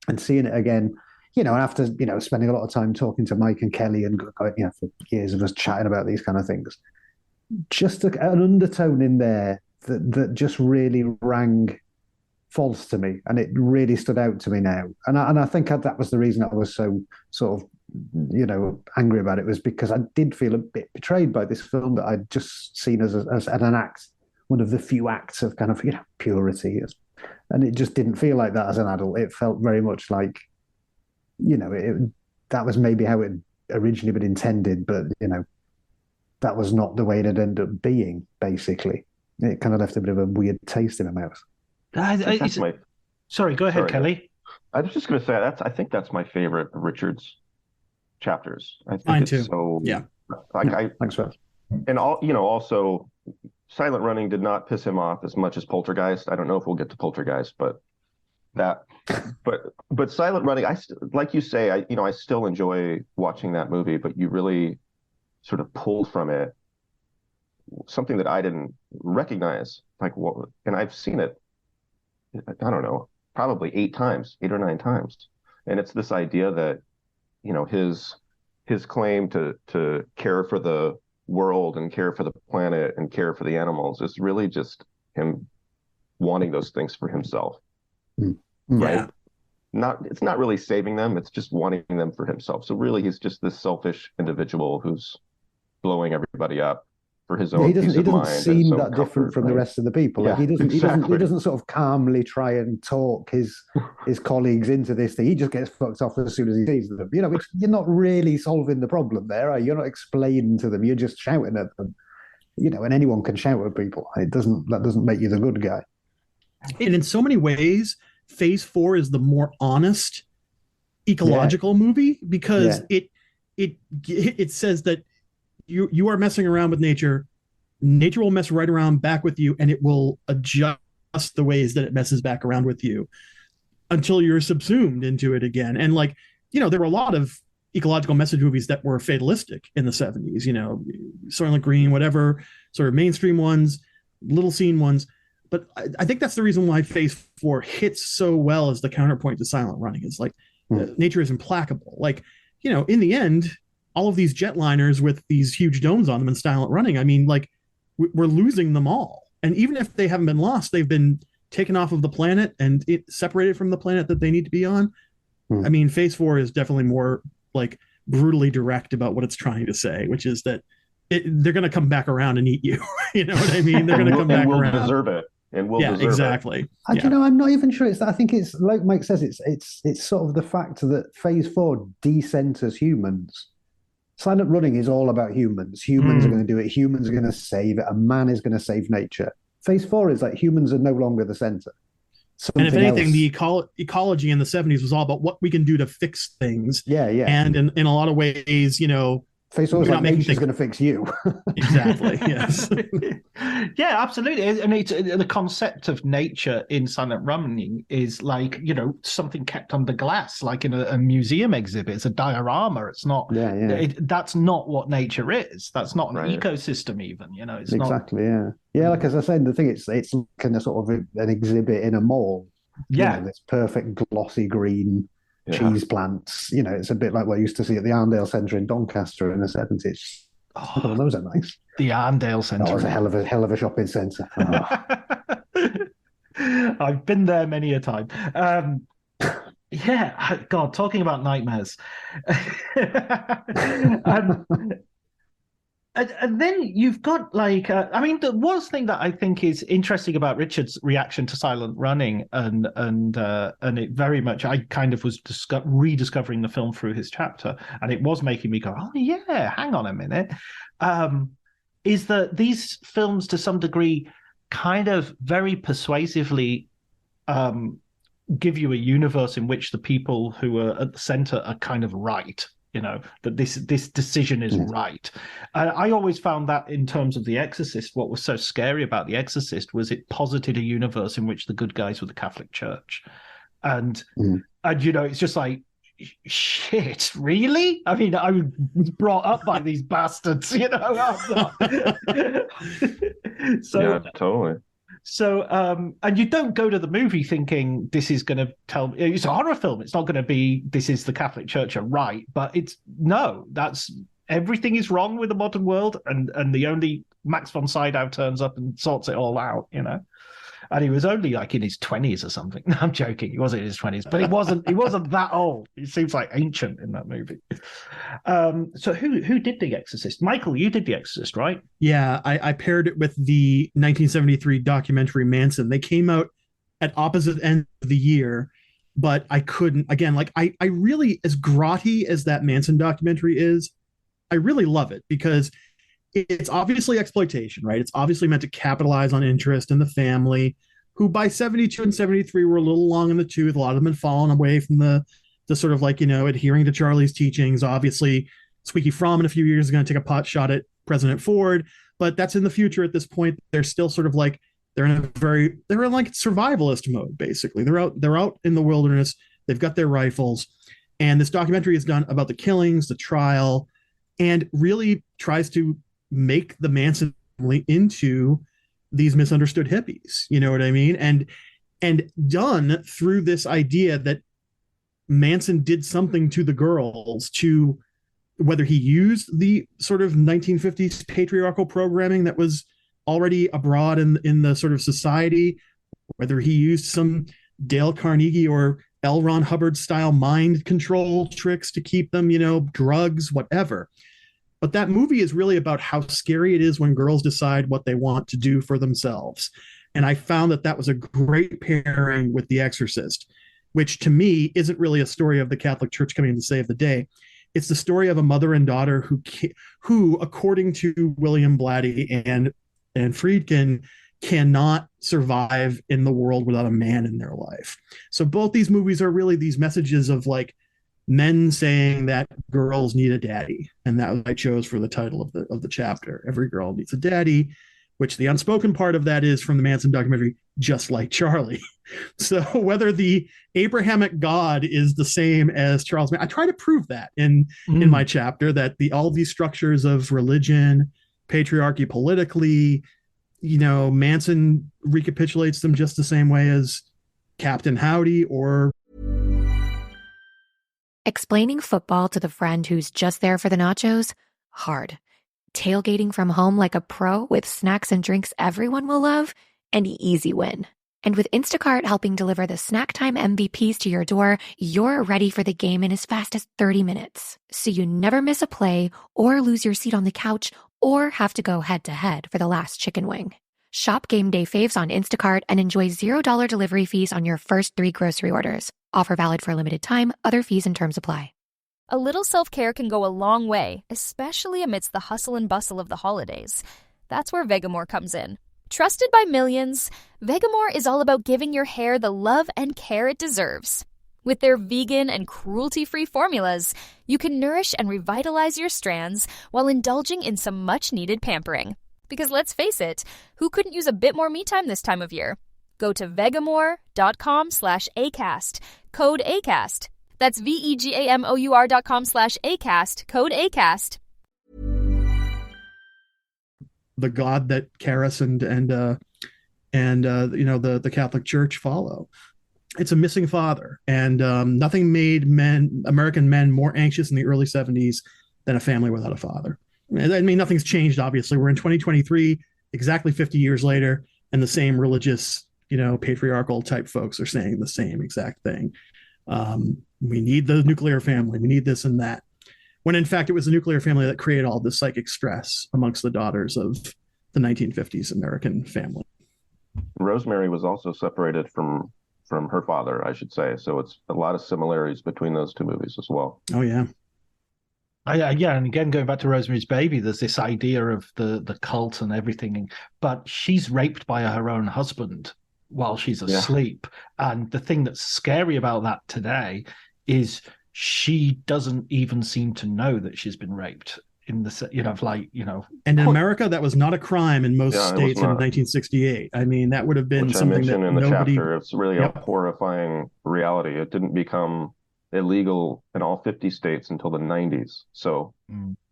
And seeing it again, after, spending a lot of time talking to Mike and Kelly and, for years of us chatting about these kind of things, just an undertone in there that just really rang false to me, and it really stood out to me now. And I think that was the reason I was so sort of, angry about it, was because I did feel a bit betrayed by this film that I'd just seen as an act, one of the few acts of kind of, purity. And it just didn't feel like that as an adult. It felt very much like, that was maybe how it originally been intended, but, that was not the way it had ended up being, basically. It kind of left a bit of a weird taste in my mouth. Sorry, go ahead, Kelly. I was just going to say I think that's my favorite of Richard's chapters. I think Mine it's too. So thanks for that. And also Silent Running did not piss him off as much as Poltergeist. I don't know if we'll get to Poltergeist, but Silent Running, like you say, I still enjoy watching that movie, but you really sort of pulled from it something that I didn't recognize, and I've seen it, I don't know, probably 8 or 9 times. And it's this idea that, his claim to care for the world and care for the planet and care for the animals is really just him wanting those things for himself. Right? It's not really saving them, it's just wanting them for himself. So really he's just this selfish individual who's blowing everybody up for his own peace of mind. He doesn't seem that different from the rest of the people. Yeah, he doesn't sort of calmly try and talk his colleagues into this thing. He just gets fucked off as soon as he sees them. You're not really solving the problem there, are you? You're not explaining to them. You're just shouting at them. And anyone can shout at people. That doesn't make you the good guy. And in so many ways, Phase 4 is the more honest ecological movie, because it says that you are messing around with nature. Nature will mess right around back with you, and it will adjust the ways that it messes back around with you until you're subsumed into it again. And like, there were a lot of ecological message movies that were fatalistic in the 70s, Soylent Green, whatever, sort of mainstream ones, little scene ones. But I think that's the reason why Phase 4 hits so well as the counterpoint to Silent Running. Is like nature is implacable. Like, in the end, all of these jetliners with these huge domes on them and Silent Running, I mean, like, we're losing them all. And even if they haven't been lost, they've been taken off of the planet and separated from the planet that they need to be on. I mean, Phase 4 is definitely more like brutally direct about what it's trying to say, which is that they're going to come back around and eat you. You know what I mean? They're going to come back we'll around. Deserve it. And we'll deserve exactly. it. I'm not even sure it's that. I think it's like Mike says, it's sort of the fact that Phase 4 decenters humans. Silent Running is all about humans. Humans are going to do it. Humans are going to save it. A man is going to save nature. Phase 4 is like humans are no longer the center. And if anything, the ecology in the 70s was all about what we can do to fix things. Yeah. And in a lot of ways, Phase 4 is like nature's going to fix you. Exactly. Yes. Yeah, absolutely. And it's the concept of nature in Silent Running is like, something kept under glass, like in a museum exhibit. It's a diorama. It's not. That's not what nature is. That's not an ecosystem, even. It's exactly. Yeah. Like as I said, the thing it's kind of sort of an exhibit in a mall. Yeah. This perfect glossy green. Cheese plants, it's a bit like what I used to see at the Arndale Centre in Doncaster in the 70s. Oh, those are nice. The Arndale Centre. That was a hell of a shopping centre. Oh. I've been there many a time. Yeah, God, talking about nightmares. And then you've got like, the one thing that I think is interesting about Richard's reaction to Silent Running, and it very much, I kind of was rediscovering the film through his chapter, and it was making me go, oh yeah, hang on a minute, is that these films to some degree kind of very persuasively give you a universe in which the people who are at the center are kind of right. That this decision is right. I always found that in terms of The Exorcist, what was so scary about The Exorcist was it posited a universe in which the good guys were the Catholic Church. And it's just like, shit, really? I mean, I was brought up by these bastards, I'm not. So, yeah, totally. So, and you don't go to the movie thinking this is going to tell me, it's a horror film. It's not going to be, this is the Catholic Church are right, but that's everything is wrong with the modern world. And the only Max von Sydow turns up and sorts it all out, And he was only like in his 20s or something. No, I'm joking. He wasn't in his 20s, but he wasn't that old. He seems like ancient in that movie. So who did The Exorcist? Michael, you did The Exorcist, right? Yeah, I paired it with the 1973 documentary Manson. They came out at opposite ends of the year, but I couldn't, again, like I really, as grotty as that Manson documentary is, I really love it because it's obviously exploitation, right? It's obviously meant to capitalize on interest in the family, who by 72 and 73 were a little long in the tooth. A lot of them had fallen away from the sort of like, adhering to Charlie's teachings. Obviously, Squeaky Fromm in a few years is going to take a pot shot at President Ford, but that's in the future at this point. They're still sort of like, they're in like survivalist mode, basically. They're out in the wilderness. They've got their rifles. And this documentary is done about the killings, the trial, and really tries to make the Manson family into these misunderstood hippies, you know what I mean? And done through this idea that Manson did something to the girls, to whether he used the sort of 1950s patriarchal programming that was already abroad in the sort of society, whether he used some Dale Carnegie or L. Ron Hubbard style mind control tricks to keep them, drugs, whatever. But that movie is really about how scary it is when girls decide what they want to do for themselves. And I found that was a great pairing with The Exorcist, which to me isn't really a story of the Catholic Church coming to save the day. It's the story of a mother and daughter who according to William Blatty and Friedkin, cannot survive in the world without a man in their life. So both these movies are really these messages of like, men saying that girls need a daddy, and that I chose for the title of the chapter. Every girl needs a daddy, which the unspoken part of that is from the Manson documentary, Just Like Charlie. So whether the Abrahamic God is the same as Charles Manson, I try to prove that in my chapter, that all these structures of religion, patriarchy politically, Manson recapitulates them just the same way as Captain Howdy or... Explaining football to the friend who's just there for the nachos? Hard. Tailgating from home like a pro with snacks and drinks everyone will love? An easy win. And with Instacart helping deliver the snack time MVPs to your door, you're ready for the game in as fast as 30 minutes. So you never miss a play or lose your seat on the couch or have to go head-to-head for the last chicken wing. Shop Game Day faves on Instacart and enjoy $0 delivery fees on your first 3 grocery orders. Offer valid for a limited time. Other fees and terms apply. A little self-care can go a long way, especially amidst the hustle and bustle of the holidays. That's where Vegamore comes in. Trusted by millions, Vegamore is all about giving your hair the love and care it deserves. With their vegan and cruelty-free formulas, you can nourish and revitalize your strands while indulging in some much-needed pampering. Because let's face it, who couldn't use a bit more me time this time of year? Go to vegamore.com/ACAST, code ACAST. That's vegamor.com/ACAST, code ACAST. The God that Karis and the Catholic Church follow. It's a missing father, and nothing made American men more anxious in the early 70s than a family without a father. I mean, nothing's changed, obviously. We're in 2023, exactly 50 years later, and the same religious, patriarchal type folks are saying the same exact thing. We need the nuclear family. We need this and that. When in fact, it was the nuclear family that created all this psychic stress amongst the daughters of the 1950s American family. Rosemary was also separated from her father, I should say. So it's a lot of similarities between those two movies as well. Oh, yeah. Yeah, and again, going back to Rosemary's Baby, there's this idea of the cult and everything, but she's raped by her own husband while she's asleep. Yeah. And the thing that's scary about that today is she doesn't even seem to know that she's been raped. And in America, that was not a crime in most states in 1968. I mean, that would have been something that in the chapter. It's really a horrifying reality. It didn't become illegal in all 50 states until the 90s. So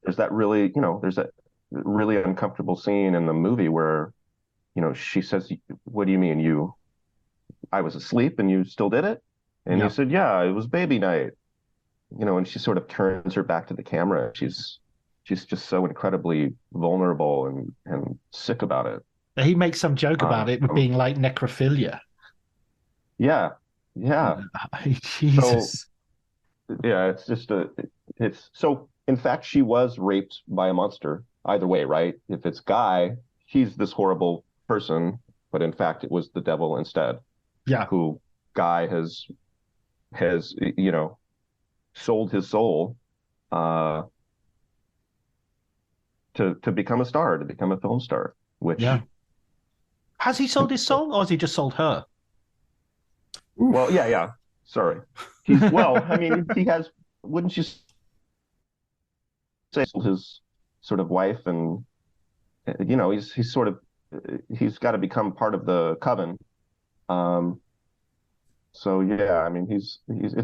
there's that really, there's that really uncomfortable scene in the movie where, she says, "What do you mean I was asleep and you still did it?" And you said, "Yeah, it was baby night." And she sort of turns her back to the camera. She's just so incredibly vulnerable and sick about it. He makes some joke about it being like necrophilia. Yeah. Jesus. So, it's just so in fact, she was raped by a monster either way, right? If it's Guy, he's this horrible person, but in fact, it was the devil instead. Yeah. Who Guy has sold his soul, to become a star, to become a film star, which... Yeah. Has he sold his soul, or has he just sold her? Well, yeah. Sorry. He has... Wouldn't you say his sort of wife, and, he's got to become part of the coven. So, yeah, it's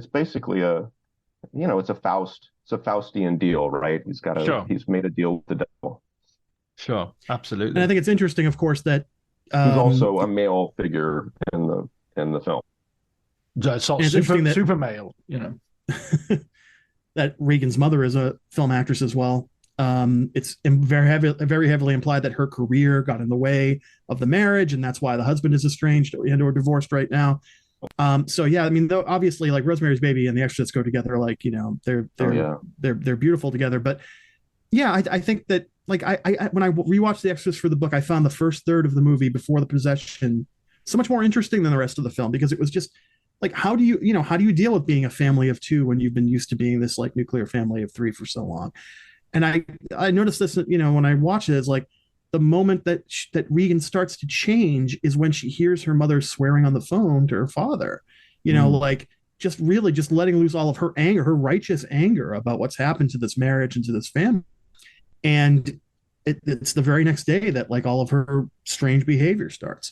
basically it's a Faustian deal, right? He's made a deal with the devil. Sure, absolutely. And I think it's interesting, of course, that he's also a male figure in the film. Super male, that Reagan's mother is a film actress as well. It's very heavily implied that her career got in the way of the marriage, and that's why the husband is estranged and or divorced right now. So yeah, though obviously, like Rosemary's Baby and The Exorcist go together, like they're beautiful together. But yeah, I think that like I when I rewatched The Exorcist for the book, I found the first third of the movie before the possession so much more interesting than the rest of the film, because it was just like, how do you deal with being a family of two when you've been used to being this like nuclear family of three for so long? And I noticed this, when I watch it, it's like the moment that Regan starts to change is when she hears her mother swearing on the phone to her father, like just really just letting loose all of her anger, her righteous anger about what's happened to this marriage and to this family. And it's the very next day that like all of her strange behavior starts.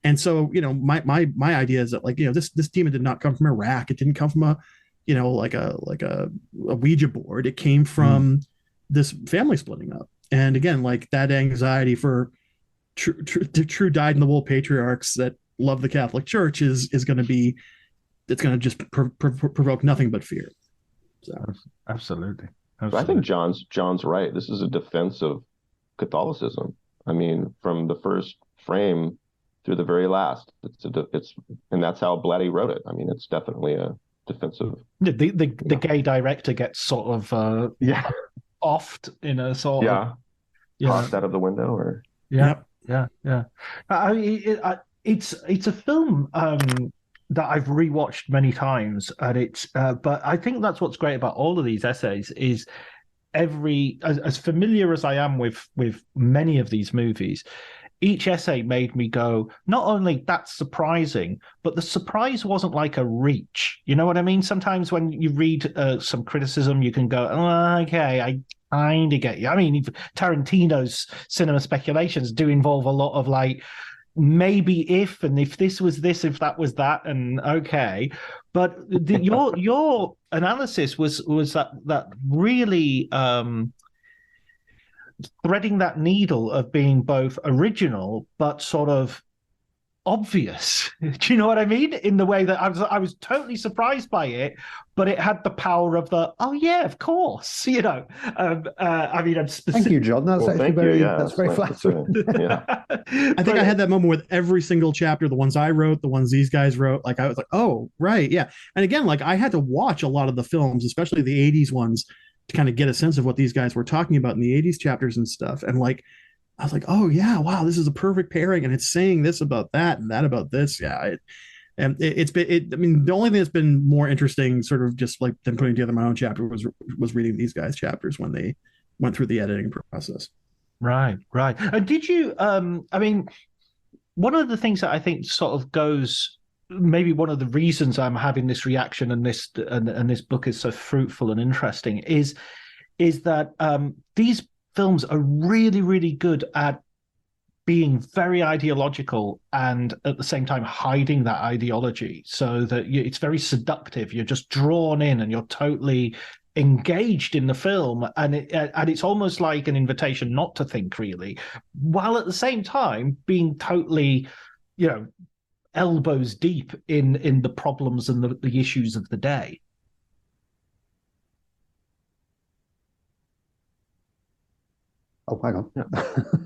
And so, my idea is that like, this demon did not come from Iraq. It didn't come from a Ouija board. It came from this family splitting up. And again, like that anxiety for true dyed-in-the-wool patriarchs that love the Catholic Church is going to be, it's going to just provoke nothing but fear. So Absolutely. I think John's right. This is a defense of Catholicism. I mean, from the first frame through the very last, and that's how Blatty wrote it. I mean, it's definitely a defensive. The gay director gets sort of offed in a sort of tossed out of the window, or yeah. I mean, it's a film that I've rewatched many times, and it's but I think that's what's great about all of these essays is as familiar as I am with many of these movies, each essay made me go, not only that's surprising, but the surprise wasn't like a reach. You know what I mean? Sometimes when you read some criticism, you can go, oh, okay, I kind of get you. I mean, Tarantino's cinema speculations do involve a lot of like, maybe if, and if this was this, if that was that, and okay. But your analysis was that really threading that needle of being both original but sort of obvious. Do you know what I mean? In the way that I was totally surprised by it, but it had the power of the of course. I mean, I'm specific. Thank you, John. That's actually that's very flattering. I think I had that moment with every single chapter, the ones I wrote, the ones these guys wrote. Like I was like, oh, right, yeah. And again, like I had to watch a lot of the films, especially the 80s ones, to kind of get a sense of what these guys were talking about in the 80s chapters and stuff. And like, I was like, oh yeah, wow, this is a perfect pairing, and it's saying this about that and that about this. Yeah, it's been. I mean, the only thing that's been more interesting, sort of just like them putting together my own chapter, was reading these guys' chapters when they went through the editing process. Right. Did you? I mean, one of the things that I think sort of goes. Maybe one of the reasons I'm having this reaction and this book is so fruitful and interesting is that these films are really, really good at being very ideological and at the same time hiding that ideology, so that it's very seductive. You're just drawn in and you're totally engaged in the film, and it's almost like an invitation not to think really, while at the same time being totally, elbows deep in the problems and the issues of the day. Oh, hang on. Yeah.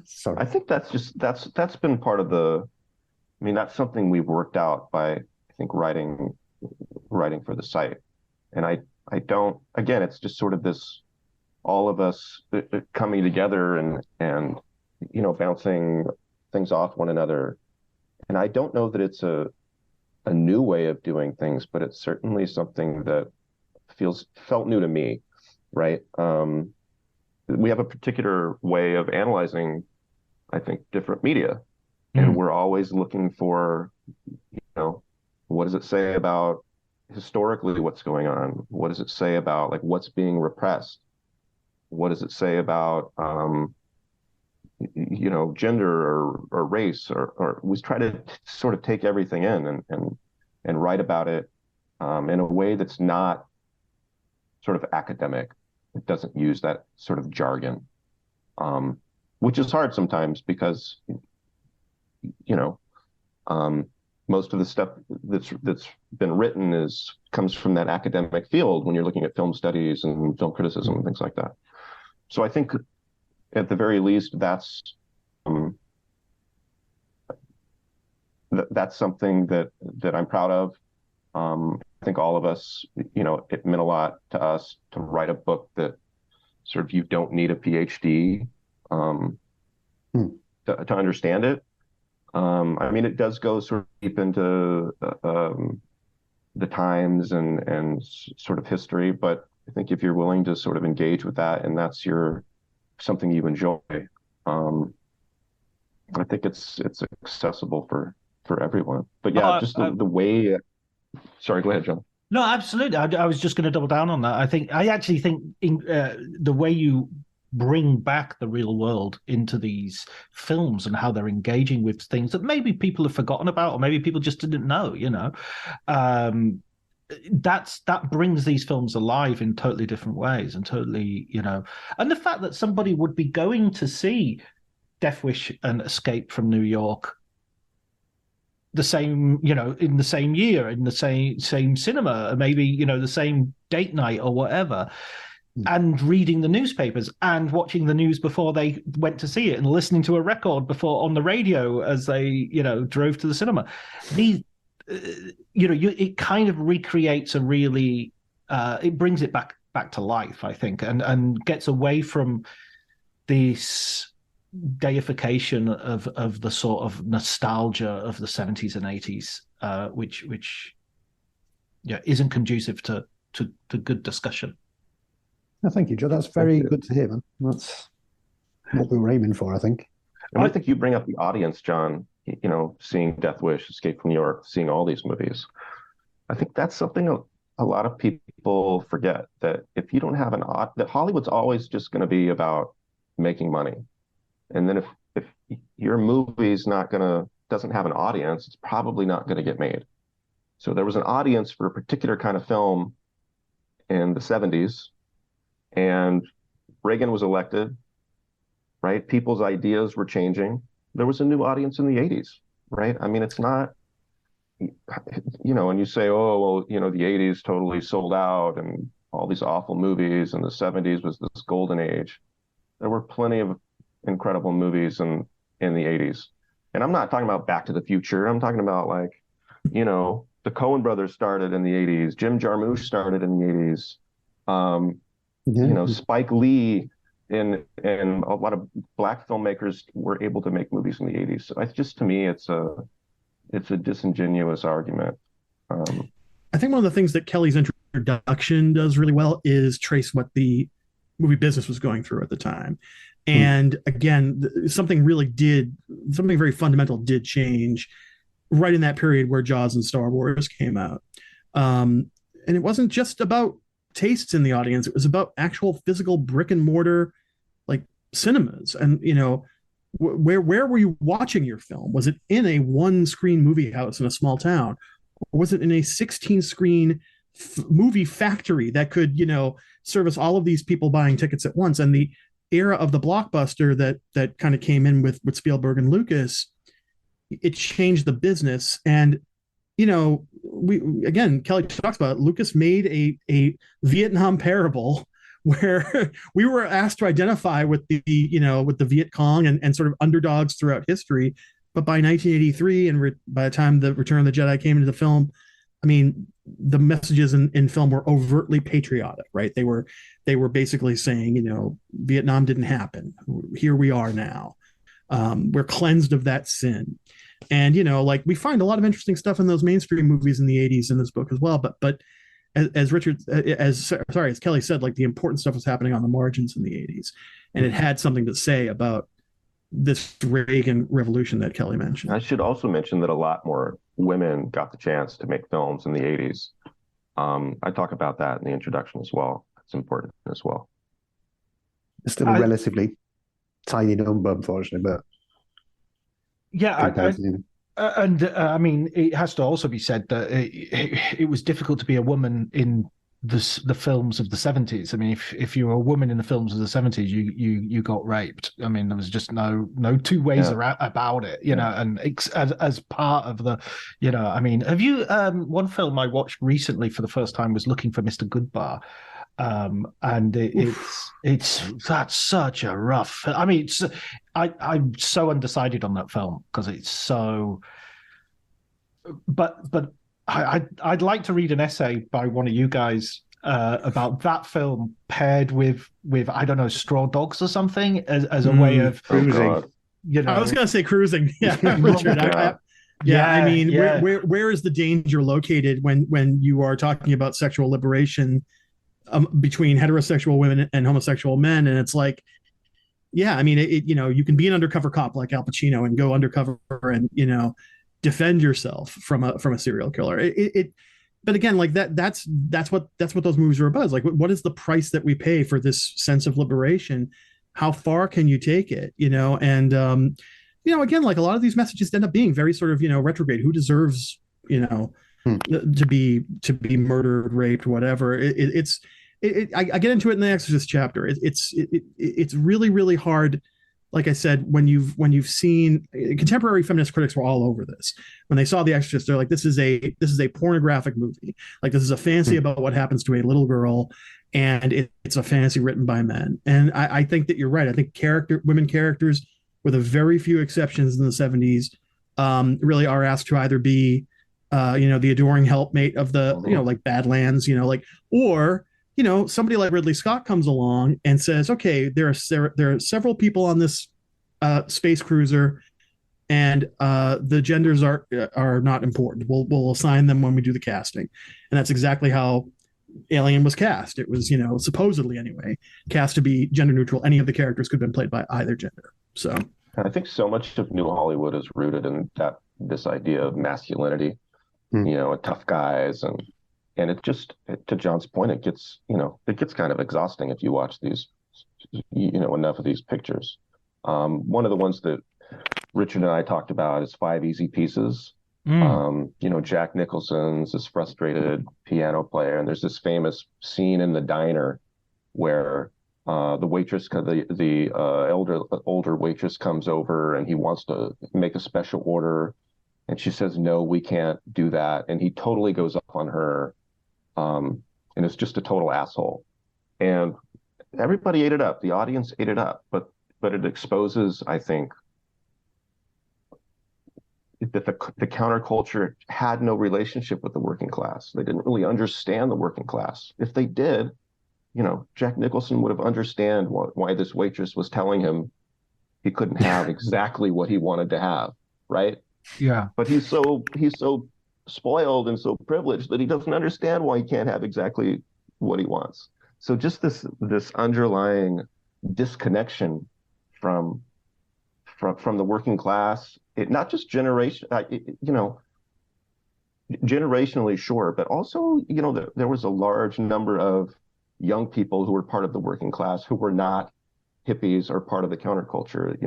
Sorry. I think that's been part of that's something we've worked out by, I think, writing for the site. And I don't, again, it's just sort of this, all of us coming together and bouncing things off one another. And I don't know that it's a new way of doing things, but it's certainly something that felt new to me, right? We have a particular way of analyzing, I think, different media. And we're always looking for, what does it say about historically what's going on? What does it say about like what's being repressed? What does it say about, gender or race, or we try to sort of take everything in and write about it in a way that's not sort of academic. It doesn't use that sort of jargon, which is hard sometimes because, most of the stuff that's been written comes from that academic field when you're looking at film studies and film criticism and things like that. So I think at the very least, that's something that I'm proud of. I think all of us, it meant a lot to us to write a book that sort of you don't need a PhD to understand it. I mean, it does go sort of deep into the times and sort of history, but I think if you're willing to sort of engage with that and that's something you enjoy, I think it's accessible for everyone. But yeah, the way. Sorry, go ahead, John. No, absolutely. I was just going to double down on that. I actually think the way you bring back the real world into these films and how they're engaging with things that maybe people have forgotten about, or maybe people just didn't know, that brings these films alive in totally different ways, and totally, and the fact that somebody would be going to see Death Wish and Escape from New York the same, in the same year, in the same cinema, maybe, the same date night or whatever, and reading the newspapers and watching the news before they went to see it, and listening to a record before on the radio as they, drove to the cinema. These, it kind of recreates a really, it brings it back to life, I think, and gets away from this deification of the sort of nostalgia of the 70s and 80s, which isn't conducive to good discussion. No, thank you, Joe. That's very good to hear, man. That's what we were aiming for, I think. And I think you bring up the audience, John, seeing Death Wish, Escape from New York, seeing all these movies. I think that's something a lot of people forget, that if you don't have that Hollywood's always just going to be about making money. And then if your movie's doesn't have an audience, it's probably not going to get made. So there was an audience for a particular kind of film in the 70s, and Reagan was elected, right? People's ideas were changing. There was a new audience in the 80s, right? I mean, it's not, and you say, oh, well, the 80s totally sold out and all these awful movies, and the 70s was this golden age. There were plenty of incredible movies in the 80s. And I'm not talking about Back to the Future. I'm talking about, like, the Coen brothers started in the 80s. Jim Jarmusch started in the 80s. Spike Lee and a lot of black filmmakers were able to make movies in the 80s. So it's just, to me, it's a disingenuous argument. I think one of the things that Kelly's introduction does really well is trace what the movie business was going through at the time. And again, something very fundamental did change right in that period where Jaws and Star Wars came out. And it wasn't just about tastes in the audience. It was about actual physical brick and mortar, like, cinemas. And, where were you watching your film? Was it in a one screen movie house in a small town? Or was it in a 16 screen movie factory that could, service all of these people buying tickets at once? And the era of the blockbuster that kind of came in with Spielberg and Lucas, it changed the business. And Kelly talks about it. Lucas made a Vietnam parable where we were asked to identify with the Viet Cong and sort of underdogs throughout history. But by 1983, and by the time the Return of the Jedi came into the film, I mean, the messages in film were overtly patriotic, right? They were basically saying, Vietnam didn't happen. Here we are now. We're cleansed of that sin. And, we find a lot of interesting stuff in those mainstream movies in the 80s in this book as well. But as Kelly said, like, the important stuff was happening on the margins in the 80s. And it had something to say about this Reagan revolution that Kelly mentioned. I should also mention that a lot more women got the chance to make films in the 80s. I talk about that in the introduction as well. It's important as well. It's still a relatively tiny number, unfortunately, but I mean, it has to also be said that it was difficult to be a woman in the films of the 70s. I mean, if you were a woman in the films of the 70s, you got raped. I mean, there was just no two ways about it, and as part of the, I mean, have you, one film I watched recently for the first time was Looking for Mr. Goodbar. And that's such a rough, I mean, I'm so undecided on that film because it's so, but I'd like to read an essay by one of you guys about that film paired with I don't know, Straw Dogs or something as a way of cruising. I was gonna say cruising. Yeah, Richard. I mean, where is the danger located when you are talking about sexual liberation between heterosexual women and homosexual men? And it's like, I mean, you can be an undercover cop like Al Pacino and go undercover and defend yourself from a serial killer. but again, like that's what those movies are about. Is like, what is the price that we pay for this sense of liberation? How far can you take it? And again, like a lot of these messages end up being very sort of retrograde. Who deserves to be murdered, raped, whatever? I get into it in the Exorcist chapter. It's really, really hard. Like I said, when you've seen, contemporary feminist critics were all over this. When they saw The Exorcist, they're like, this is a pornographic movie. Like, this is a fantasy about what happens to a little girl, and it's a fantasy written by men. And I think that you're right. I think women characters, with a very few exceptions in the 70s, really are asked to either be the adoring helpmate of the like Badlands, or somebody like Ridley Scott comes along and says, okay, there are several people on this space cruiser, and the genders are not important. We'll assign them when we do the casting. And that's exactly how Alien was cast. It was, supposedly anyway, cast to be gender neutral. Any of the characters could have been played by either gender. So I think so much of New Hollywood is rooted in this idea of masculinity, tough guys, and it just, to John's point, it gets kind of exhausting if you watch these, enough of these pictures. One of the ones that Richard and I talked about is 5 Easy Pieces. Jack Nicholson's this frustrated piano player, and there's this famous scene in the diner where the waitress, the older waitress comes over, and he wants to make a special order, and she says, no, we can't do that, and he totally goes up on her. And it's just a total asshole. And everybody ate it up. The audience ate it up. But it exposes, I think, that the counterculture had no relationship with the working class. They didn't really understand the working class. If they did, Jack Nicholson would have understand why this waitress was telling him he couldn't have exactly what he wanted to have, right? Yeah. But he's so spoiled and so privileged that he doesn't understand why he can't have exactly what he wants. So just this underlying disconnection from the working class, it not just generationally, sure, but also there was a large number of young people who were part of the working class who were not hippies or part of the counterculture.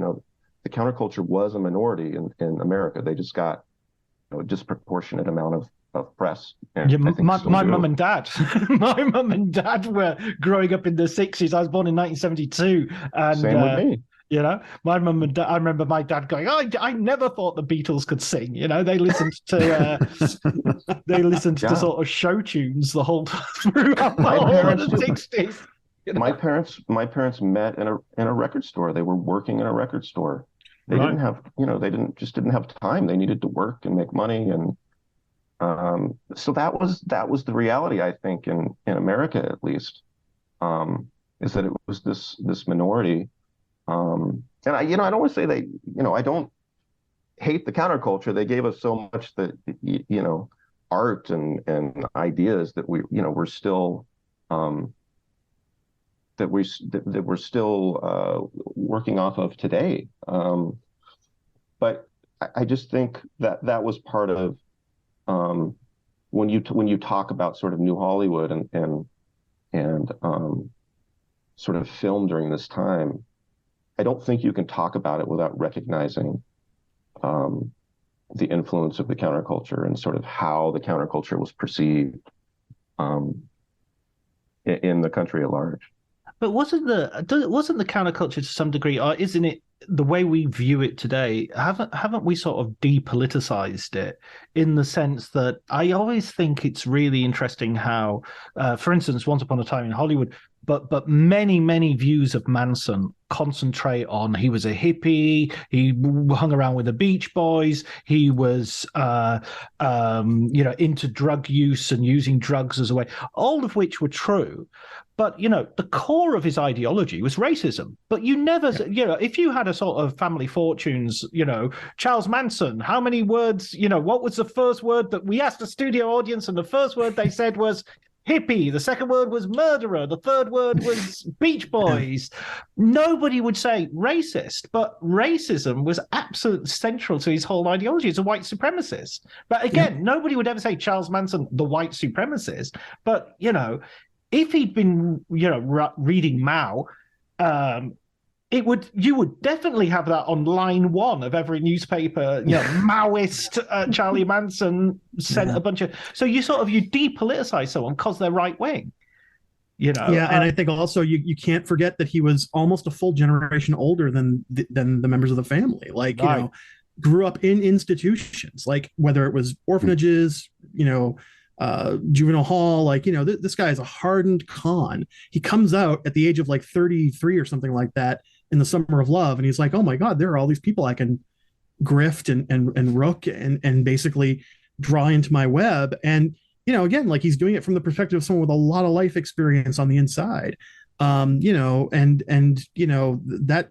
The counterculture was a minority in America. They just got a disproportionate amount of press. Yeah, my mum and dad, my mum and dad were growing up in the 60s. I was born in 1972, and same with me. My mum and dad. I remember my dad going, I never thought the Beatles could sing. They listened to to sort of show tunes the whole throughout the whole of the 60s. My parents met in a record store. They were working in a record store. They didn't have, didn't have time. They needed to work and make money, and so that was the reality, I think, in America at least, is that it was this minority, and I don't want to say I don't hate the counterculture. They gave us so much that art and ideas that we're still that we're still working off of today. But I just think that was part of when you talk about sort of New Hollywood and sort of film during this time, I don't think you can talk about it without recognizing the influence of the counterculture and sort of how the counterculture was perceived in the country at large. But wasn't the counterculture to some degree, or isn't it the way we view it today? Haven't we sort of depoliticized it, in the sense that I always think it's really interesting how, for instance, Once Upon a Time in Hollywood, but many views of Manson concentrate on he was a hippie, he hung around with the Beach Boys, he was into drug use and using drugs as a way, all of which were true. But, the core of his ideology was racism. But you never, if you had a sort of Family Fortunes, Charles Manson, how many words, what was the first word that we asked a studio audience, and the first word they said was hippie. The second word was murderer. The third word was Beach Boys. Nobody would say racist, but racism was absolutely central to his whole ideology as a white supremacist. But again, nobody would ever say Charles Manson, the white supremacist. But, you know, if he'd been, you know, reading Mao, you would definitely have that on line 1 of every newspaper. You know, Maoist Charlie Manson sent a bunch of. So you depoliticize someone because they're right wing. You know, and I think also you can't forget that he was almost a full generation older than the members of the family. Like, you know, grew up in institutions, like whether it was orphanages, you know, juvenile hall, like, you know, this guy is a hardened con. He comes out at the age of like 33 or something like that in The Summer of Love, and he's like, oh my God, there are all these people I can grift and rook and basically draw into my web. And, you know, again, like, he's doing it from the perspective of someone with a lot of life experience on the inside. You know, and you know, that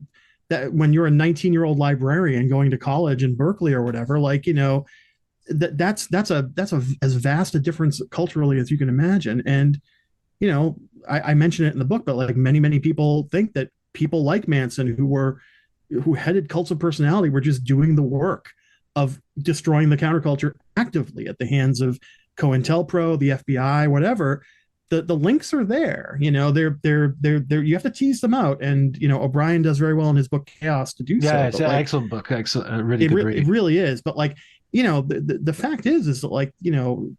when you're a 19-year-old librarian going to college in Berkeley or whatever, like, you know, that's as vast a difference culturally as you can imagine. And, you know, I mention it in the book, but like many people think that people like Manson who headed cults of personality were just doing the work of destroying the counterculture actively at the hands of COINTELPRO, the FBI, whatever. The links are there, you know, they're you have to tease them out. And, you know, O'Brien does very well in his book Chaos to do so. Yeah, it's an excellent book. Excellent. Really good read. It really is. But like, you know, the fact is that, like, you know,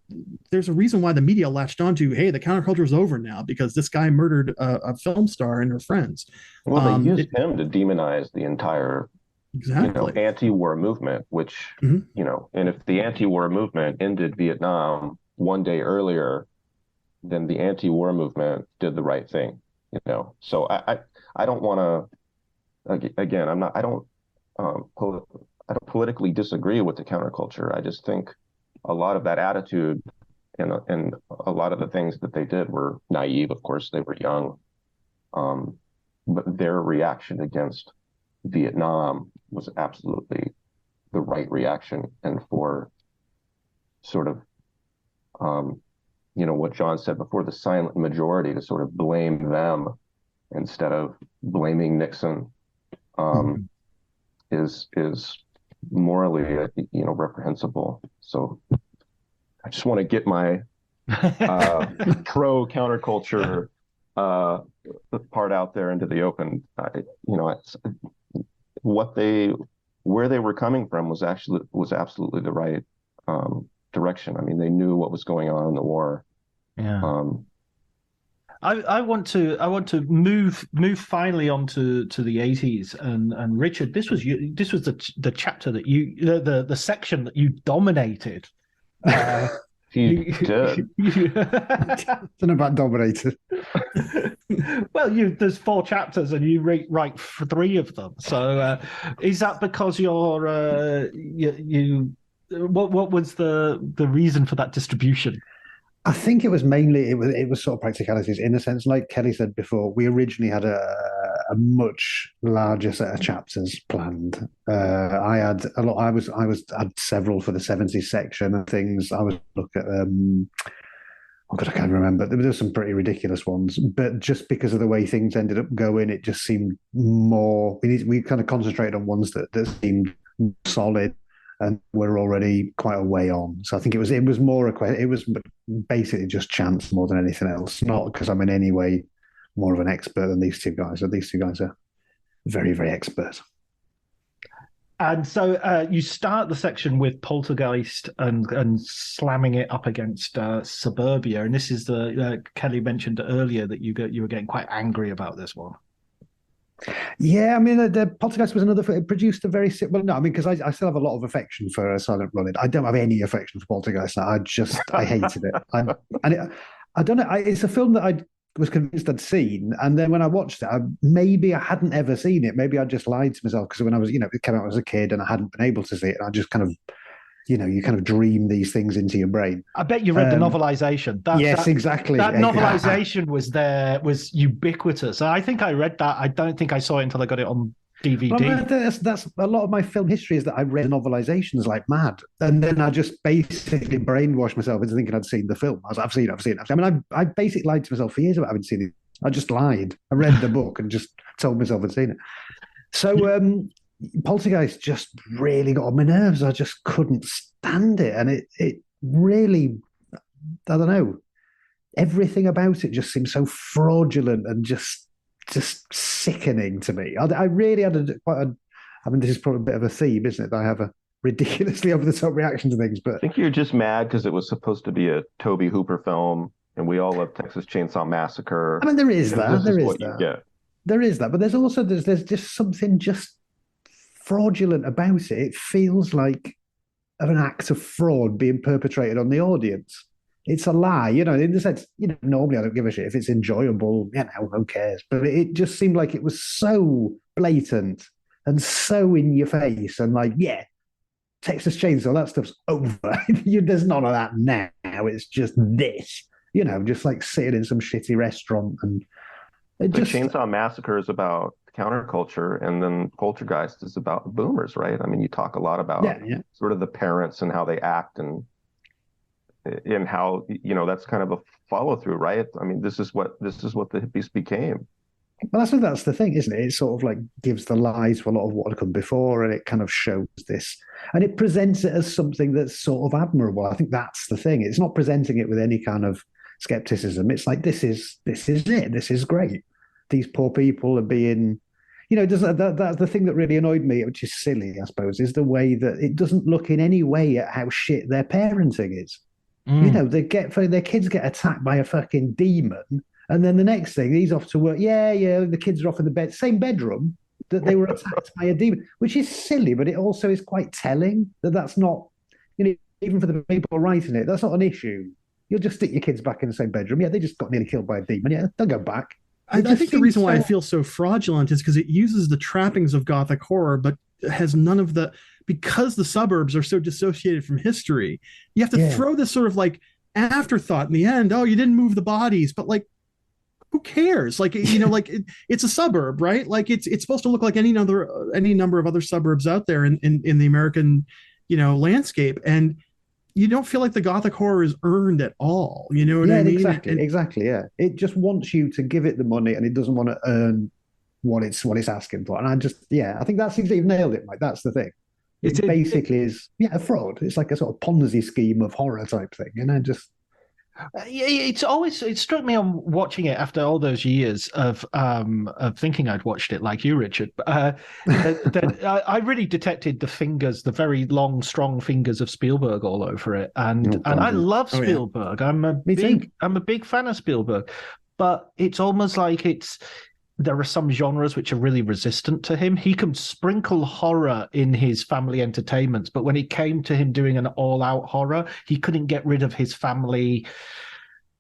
there's a reason why the media latched onto, hey, the counterculture is over now because this guy murdered a film star and her friends. Well, they used him to demonize the entire, you know, anti-war movement, which, you know, and if the anti-war movement ended Vietnam one day earlier, then the anti-war movement did the right thing, you know. So I don't want to, again, I don't politically disagree with the counterculture. I just think a lot of that attitude and a lot of the things that they did were naive. Of course, they were young, but their reaction against Vietnam was absolutely the right reaction. And for sort of, you know, what John said before, the silent majority to sort of blame them instead of blaming Nixon is morally, you know, reprehensible. So I just want to get my pro counterculture part out there into the open. You know, where they were coming from was absolutely the right direction. I mean, they knew what was going on in the war. Yeah. I want to move finally on to the 80s, and Richard, this was the chapter that the section that you dominated. You did. It's not about dominated. Well, there's 4 chapters and you write 3 of them. So is that because you're what was the reason for that distribution? I think it was mainly it was sort of practicalities, in a sense. Like Kelly said before, we originally had a much larger set of chapters planned. I had a lot. I had several for the 70s section and things. I was looking at oh God, I can't remember. There were some pretty ridiculous ones, but just because of the way things ended up going, it just seemed more. We kind of concentrated on ones that seemed solid. And we're already quite a way on. So I think it was basically just chance more than anything else. Not because I'm in any way more of an expert than these 2 guys. So these 2 guys are very, very expert. And so you start the section with Poltergeist and slamming it up against Suburbia. And this is the Kelly mentioned earlier that you were getting quite angry about this one. Yeah, I mean, the Poltergeist was another. It produced a very well. No, I mean, because I still have a lot of affection for Silent Running. I don't have any affection for Poltergeist. I hated it. I don't know. It's a film that I was convinced I'd seen, and then when I watched it, maybe I hadn't ever seen it. Maybe I just lied to myself because when I was, it came out as a kid, and I hadn't been able to see it. And I just kind of, you kind of dream these things into your brain. I bet you read the novelization. Yes, exactly. That novelization was ubiquitous. I think I read that. I don't think I saw it until I got it on DVD. Well, that's a lot of my film history is that I read novelizations like mad, and then I just basically brainwashed myself into thinking I'd seen the film. I was, I've seen it. I mean, I basically lied to myself for years about having seen it. I just lied. I read the book and just told myself I'd seen it. So Poltergeist just really got on my nerves. I just couldn't stand it, and it really, I don't know, everything about it just seemed so fraudulent and just sickening to me. I really had I mean, this is probably a bit of a theme, isn't it? That I have a ridiculously over the top reaction to things, but I think you're just mad because it was supposed to be a Tobe Hooper film, and we all love Texas Chainsaw Massacre. I mean, there is that. There is that, but there's just something just fraudulent about it. It feels like an act of fraud being perpetrated on the audience. It's a lie, in the sense, normally I don't give a shit if it's enjoyable, who cares? But it just seemed like it was so blatant and so in your face and like, yeah, Texas Chainsaw, that stuff's over. There's none of that now. It's just this, just like sitting in some shitty restaurant. And Chainsaw Massacre is about counterculture, and then Poltergeist is about boomers, right? I mean, you talk a lot about sort of the parents and how they act and how that's kind of a follow through, right? I mean, this is what the hippies became. Well, that's the thing, isn't it? It sort of like gives the lie to a lot of what had come before, and it kind of shows this, and it presents it as something that's sort of admirable. I think that's the thing. It's not presenting it with any kind of skepticism. It's like this is it. This is great. These poor people are being, that's the thing that really annoyed me, which is silly, I suppose, is the way that it doesn't look in any way at how shit their parenting is. Their kids get attacked by a fucking demon, and then the next thing he's off to work. Yeah, the kids are off in the same bedroom that they were attacked by a demon, which is silly, but it also is quite telling that that's not, even for the people writing it, that's not an issue. You'll just stick your kids back in the same bedroom. Yeah, they just got nearly killed by a demon. Yeah, they'll go back. I think the reason why I feel so fraudulent is because it uses the trappings of Gothic horror, but has none of because the suburbs are so dissociated from history, you have to throw this sort of like afterthought in the end. Oh, you didn't move the bodies, but like, who cares? Like, it's a suburb, right? Like it's supposed to look like any number of other suburbs out there in the American, landscape. And you don't feel like the Gothic horror is earned at all. You know what I mean? Exactly. Yeah. It just wants you to give it the money, and it doesn't want to earn what it's asking for. And I think that seems to have nailed it, Mike. That's the thing. It basically is a fraud. It's like a sort of Ponzi scheme of horror type thing, it struck me on watching it after all those years of thinking I'd watched it like you, Richard. That I really detected the very long, strong fingers of Spielberg all over it, and I love Spielberg. I'm a big fan of Spielberg, but it's almost like there are some genres which are really resistant to him. He can sprinkle horror in his family entertainments, but when it came to him doing an all-out horror, he couldn't get rid of his family.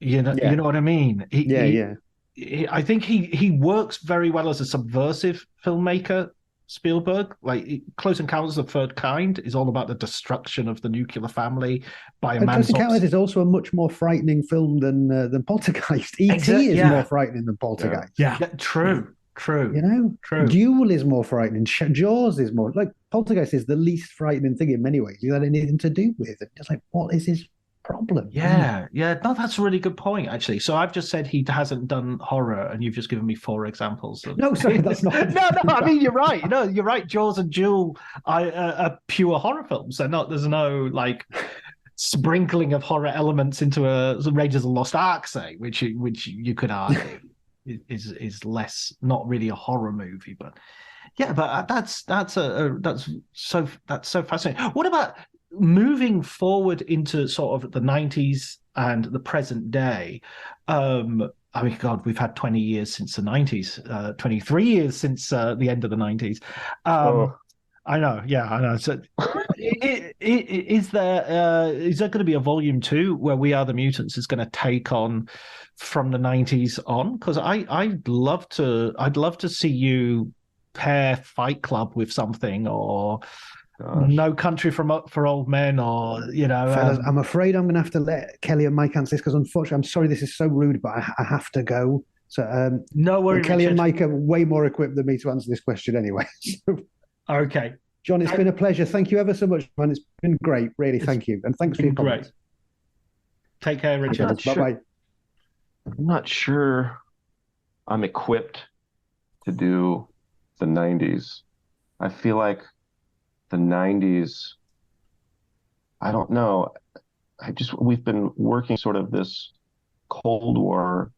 You know what I mean? I think he works very well as a subversive filmmaker. Spielberg, like Close Encounters of the Third Kind, is all about the destruction of the nuclear family by a man. Close Encounters is also a much more frightening film than Poltergeist. E.T. is more frightening than Poltergeist. Yeah. True. True. Duel is more frightening. Jaws is more like Poltergeist is the least frightening thing in many ways. You had anything to do with it. It's like, what is his problem? Yeah. No, that's a really good point, actually. So I've just said he hasn't done horror, and you've just given me 4 examples. No, sorry, that's not. No, I mean, you're right. No, you're right. Jaws and Duel are pure horror films. There's no like sprinkling of horror elements into a Raiders of the Lost Ark, say, which you could argue is less, not really a horror movie, but yeah, but that's so fascinating. What about moving forward into sort of the 90s and the present day? I mean, God, we've had 20 years since the 90s, 23 years since the end of the 90s. I know. So, is there going to be a volume 2 where We Are the Mutants is going to take on from the 90s on? Because I'd love to see you pair Fight Club with something, or No Country for Old Men, or Fellas, I'm afraid I'm going to have to let Kelly and Mike answer this, because unfortunately, I'm sorry, this is so rude, but I have to go. So no worries. Kelly and Mike are way more equipped than me to answer this question anyway. Okay. John, it's been a pleasure. Thank you ever so much, man. It's been great, really. Thank you. And thanks for your comments. Great. Take care, Richard. Bye-bye. I'm not sure I'm equipped to do the 90s. I feel like the 90s, I don't know. We've been working sort of this Cold War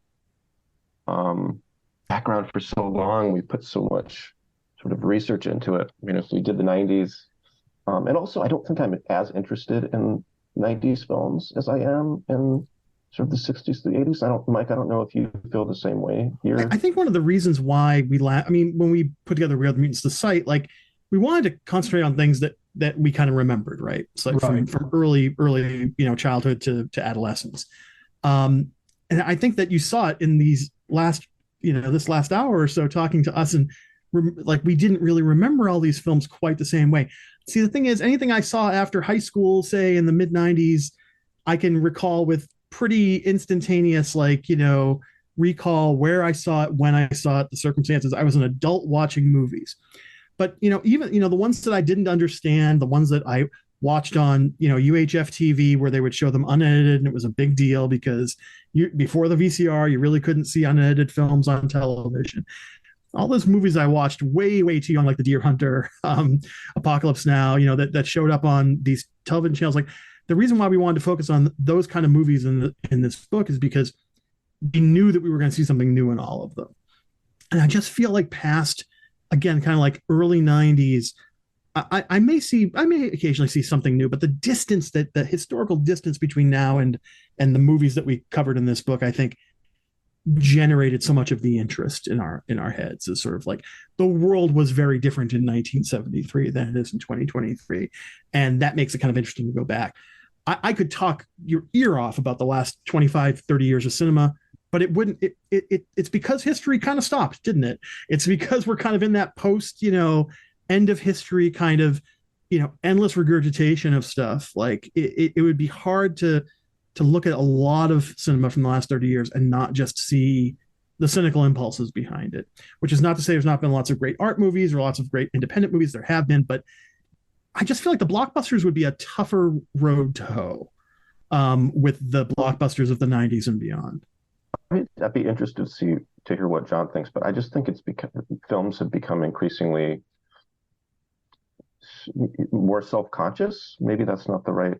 background for so long. We put so much sort of research into it. I mean, if we did the 90s, and also I don't think I'm as interested in 90s films as I am in sort of the 60s to the 80s. Mike, I don't know if you feel the same way here. I think one of the reasons why when we put together We Are the Mutants, the site, like we wanted to concentrate on things that we kind of remembered, right? It's like from early, childhood to adolescence. And I think that you saw it in these this last hour or so talking to us, and we didn't really remember all these films quite the same way. See, the thing is, anything I saw after high school, say in the mid 90s, I can recall with pretty instantaneous, recall where I saw it, when I saw it, the circumstances. I was an adult watching movies. But, even, the ones that I didn't understand, the ones that I watched on, UHF TV, where they would show them unedited, and it was a big deal because before the VCR, you really couldn't see unedited films on television. All those movies I watched way, way too young, like The Deer Hunter, Apocalypse Now, that showed up on these television channels. Like, the reason why we wanted to focus on those kind of movies in this book is because we knew that we were going to see something new in all of them. And I just feel like past, again, kind of like early 90s, I may occasionally see something new, but the historical distance between now and the movies that we covered in this book, I think, generated so much of the interest in our heads. Is sort of like the world was very different in 1973 than it is in 2023, and that makes it kind of interesting to go back. I could talk your ear off about the last 25, 30 years of cinema, but it wouldn't. It's because history kind of stopped, didn't it? It's because we're kind of in that post, end of history kind of, endless regurgitation of stuff. Like it would be hard to look at a lot of cinema from the last 30 years and not just see the cynical impulses behind it, which is not to say there's not been lots of great art movies or lots of great independent movies. There have been, but I just feel like the blockbusters would be a tougher road to hoe with the blockbusters of the 90s and beyond. I'd be interested to hear what John thinks, but I just think films have become increasingly more self-conscious. Maybe that's not the right,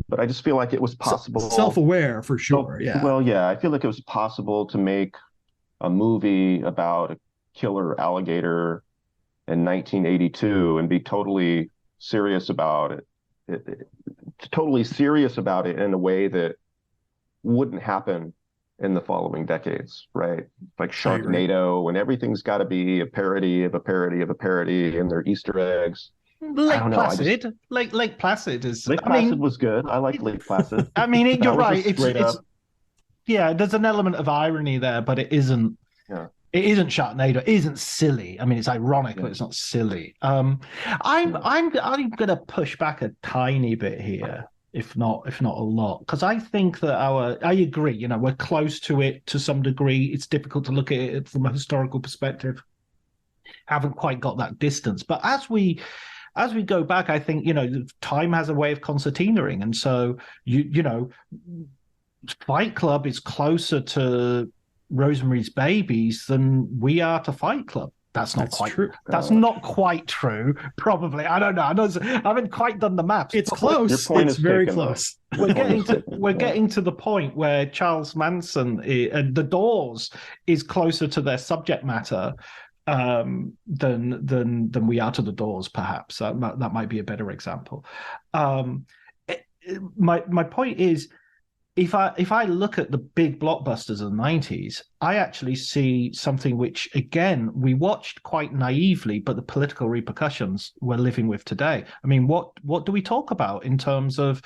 but I just feel like it was possible. Self-aware for sure. Yeah. Well, yeah, I feel like it was possible to make a movie about a killer alligator in 1982 and be totally serious about it, totally serious about it in a way that wouldn't happen in the following decades, right? Like Sharknado, and everything's got to be a parody of a parody of a parody, and they're Easter eggs. Lake Placid. Lake Placid is. Lake Placid was good. I like Lake Placid. I mean, you're right. It's yeah. There's an element of irony there, but it isn't. Yeah. It isn't Sharknado. It isn't silly. I mean, it's ironic, but it's not silly. I'm going to push back a tiny bit here, if not a lot, because I think that I agree. We're close to it to some degree. It's difficult to look at it from a historical perspective. Haven't quite got that distance, but as we go back, I think time has a way of concertinaing, and so Fight Club is closer to Rosemary's Babies than We Are to Fight Club. That's not quite true. That's not quite true. Probably, I don't know. I haven't quite done the maths. It's close. It's very close. We're getting to the point where Charles Manson and The Doors is closer to their subject matter than We Are to the Doors, perhaps. That might be a better example. My point is, if I look at the big blockbusters of the 90s, I actually see something which, again, we watched quite naively, but the political repercussions we're living with today. I mean, what do we talk about in terms of,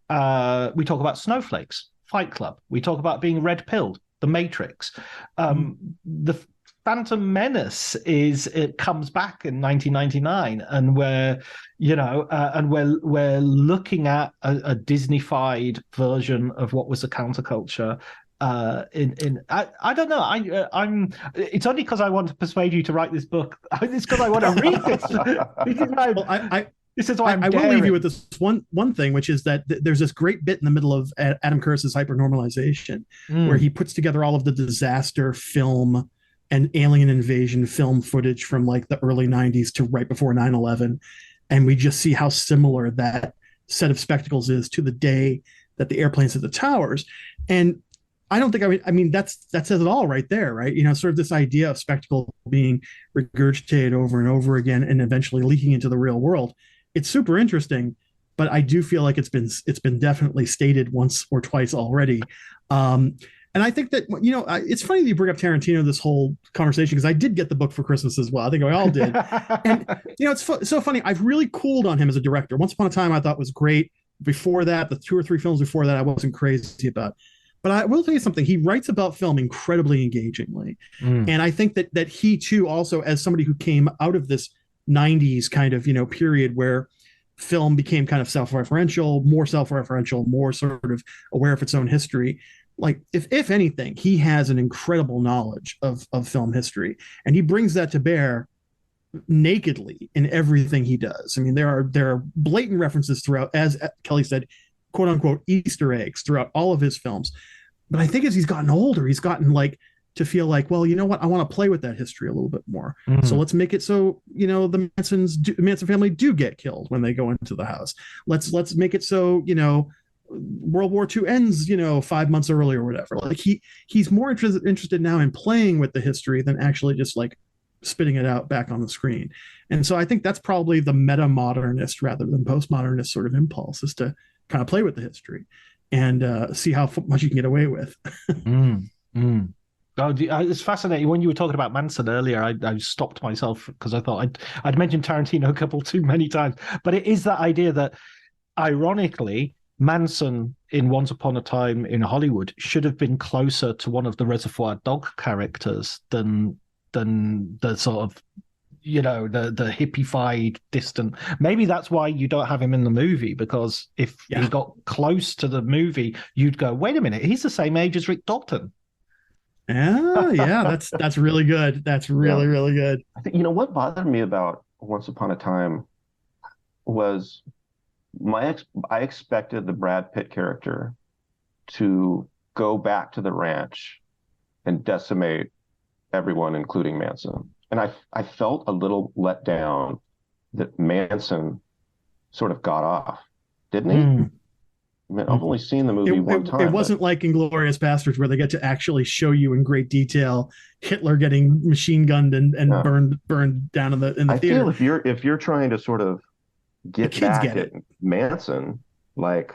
we talk about snowflakes, Fight Club. We talk about being red-pilled, The Matrix. The Phantom Menace comes back in 1999, and we're looking at a Disney-fied version of what was the counterculture I don't know. I'm. It's only because I want to persuade you to write this book. It's because I want to read this. This is why I will leave you with this one thing, which is that there's this great bit in the middle of Adam Curtis's Hypernormalization, where he puts together all of the disaster film and alien invasion film footage from like the early 90s to right before 9/11. And we just see how similar that set of spectacles is to the day that the airplanes hit the towers. And I don't think that says it all right there, right? Sort of this idea of spectacle being regurgitated over and over again and eventually leaking into the real world. It's super interesting, but I do feel like it's been definitely stated once or twice already. And I think that, it's funny that you bring up Tarantino this whole conversation, because I did get the book for Christmas as well. I think we all did. And, it's so funny. I've really cooled on him as a director. Once Upon a Time I thought was great. Before that, the 2 or 3 films before that, I wasn't crazy about. But I will tell you something. He writes about film incredibly engagingly. And I think that he, too, also, as somebody who came out of this 90s kind of, period where film became kind of self-referential, more sort of aware of its own history. Like, if anything, he has an incredible knowledge of film history, and he brings that to bear nakedly in everything he does. I mean, there are blatant references throughout, as Kelly said, quote unquote Easter eggs throughout all of his films. But I think as he's gotten older, he's gotten like to feel like, well, you know what, I want to play with that history a little bit more. So let's make it so, the Manson family do get killed when they go into the house. Let's make it so, World War II ends, 5 months early or whatever. Like he's more interested now in playing with the history than actually just like spitting it out back on the screen. And so I think that's probably the meta-modernist rather than postmodernist sort of impulse, is to kind of play with the history and see how much you can get away with. Oh, it's fascinating. When you were talking about Manson earlier, I stopped myself because I thought I'd mentioned Tarantino a couple too many times. But it is that idea that, ironically, Manson in Once Upon a Time in Hollywood should have been closer to one of the Reservoir Dog characters than the sort of, the hippified, distant. Maybe that's why you don't have him in the movie, because if he got close to the movie, you'd go, wait a minute, he's the same age as Rick Dalton. Yeah, that's really good. That's really, really good. I think, what bothered me about Once Upon a Time was I expected the Brad Pitt character to go back to the ranch and decimate everyone, including Manson. And I felt a little let down that Manson sort of got off, didn't he? I mean, I've only seen the movie one time. It wasn't like Inglourious Basterds, where they get to actually show you in great detail Hitler getting machine gunned and burned down in the theater. I feel if you're trying to sort of get back at Manson, like,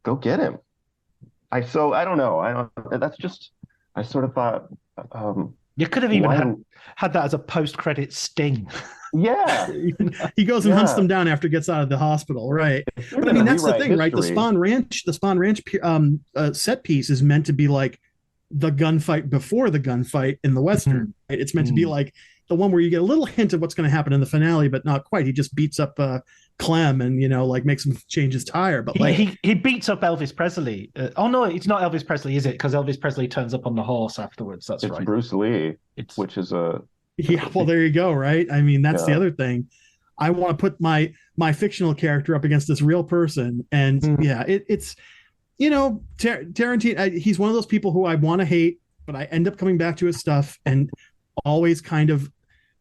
go get him. I don't know. I sort of thought you could have even had that as a post-credit sting. Yeah. He goes and hunts them down after he gets out of the hospital, right? But I mean, that's the thing, right? The Spawn Ranch set piece is meant to be like the gunfight before the gunfight in the Western. Right? It's meant to be like the one where you get a little hint of what's going to happen in the finale, but not quite. He just beats up Clem and makes him change his tire. But he beats up Elvis Presley. Oh no, it's not Elvis Presley, is it? Because Elvis Presley turns up on the horse afterwards. It's right. Bruce Lee, which is a well, there you go, right? I mean, that's the other thing. I want to put my fictional character up against this real person, and it's Tarantino. He's one of those people who I want to hate, but I end up coming back to his stuff and always kind of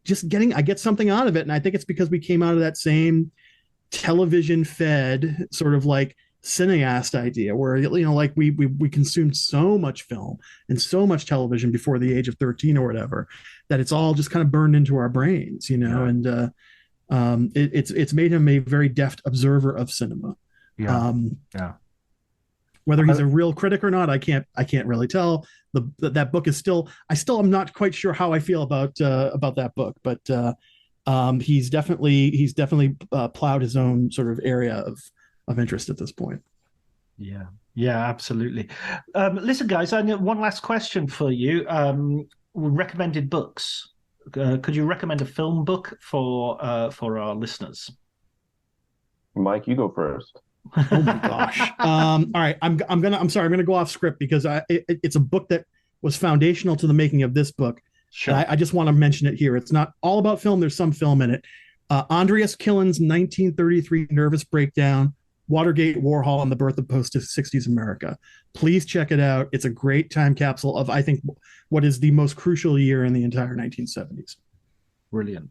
just I get something out of it. And I think it's because we came out of that same television fed sort of like cineast idea where, like we consumed so much film and so much television before the age of 13 or whatever, that it's all just kind of burned into our brains, and it's made him a very deft observer of cinema. Whether he's a real critic or not, I can't really tell. That book is still, I'm not quite sure how I feel about that book, but he's definitely plowed his own sort of area of interest at this point. Yeah, absolutely. Listen, guys, I have one last question for you. Recommended books. Could you recommend a film book for our listeners? Mike, you go first. Oh my gosh. All right. I'm sorry. I'm gonna go off script because it's a book that was foundational to the making of this book. Sure. And I just want to mention it here. It's not all about film. There's some film in it. Andreas Killen's 1933 Nervous Breakdown, Watergate, Warhol, and the Birth of Post-Sixties America. Please check it out. It's a great time capsule of, I think, what is the most crucial year in the entire 1970s. Brilliant.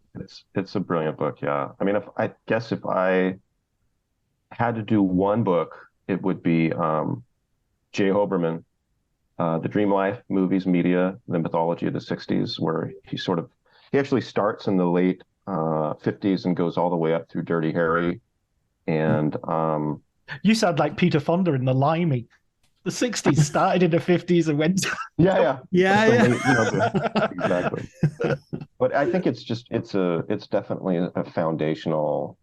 It's a brilliant book. Yeah. I mean, if I had to do one book, it would be J. Hoberman, The Dream Life, Movies, Media, the Mythology of the 60s, where he actually starts in the late 50s and goes all the way up through Dirty Harry. And you sound like Peter Fonda in The Limey. The 60s started in the 50s and went yeah. Exactly. But I think it's definitely a foundational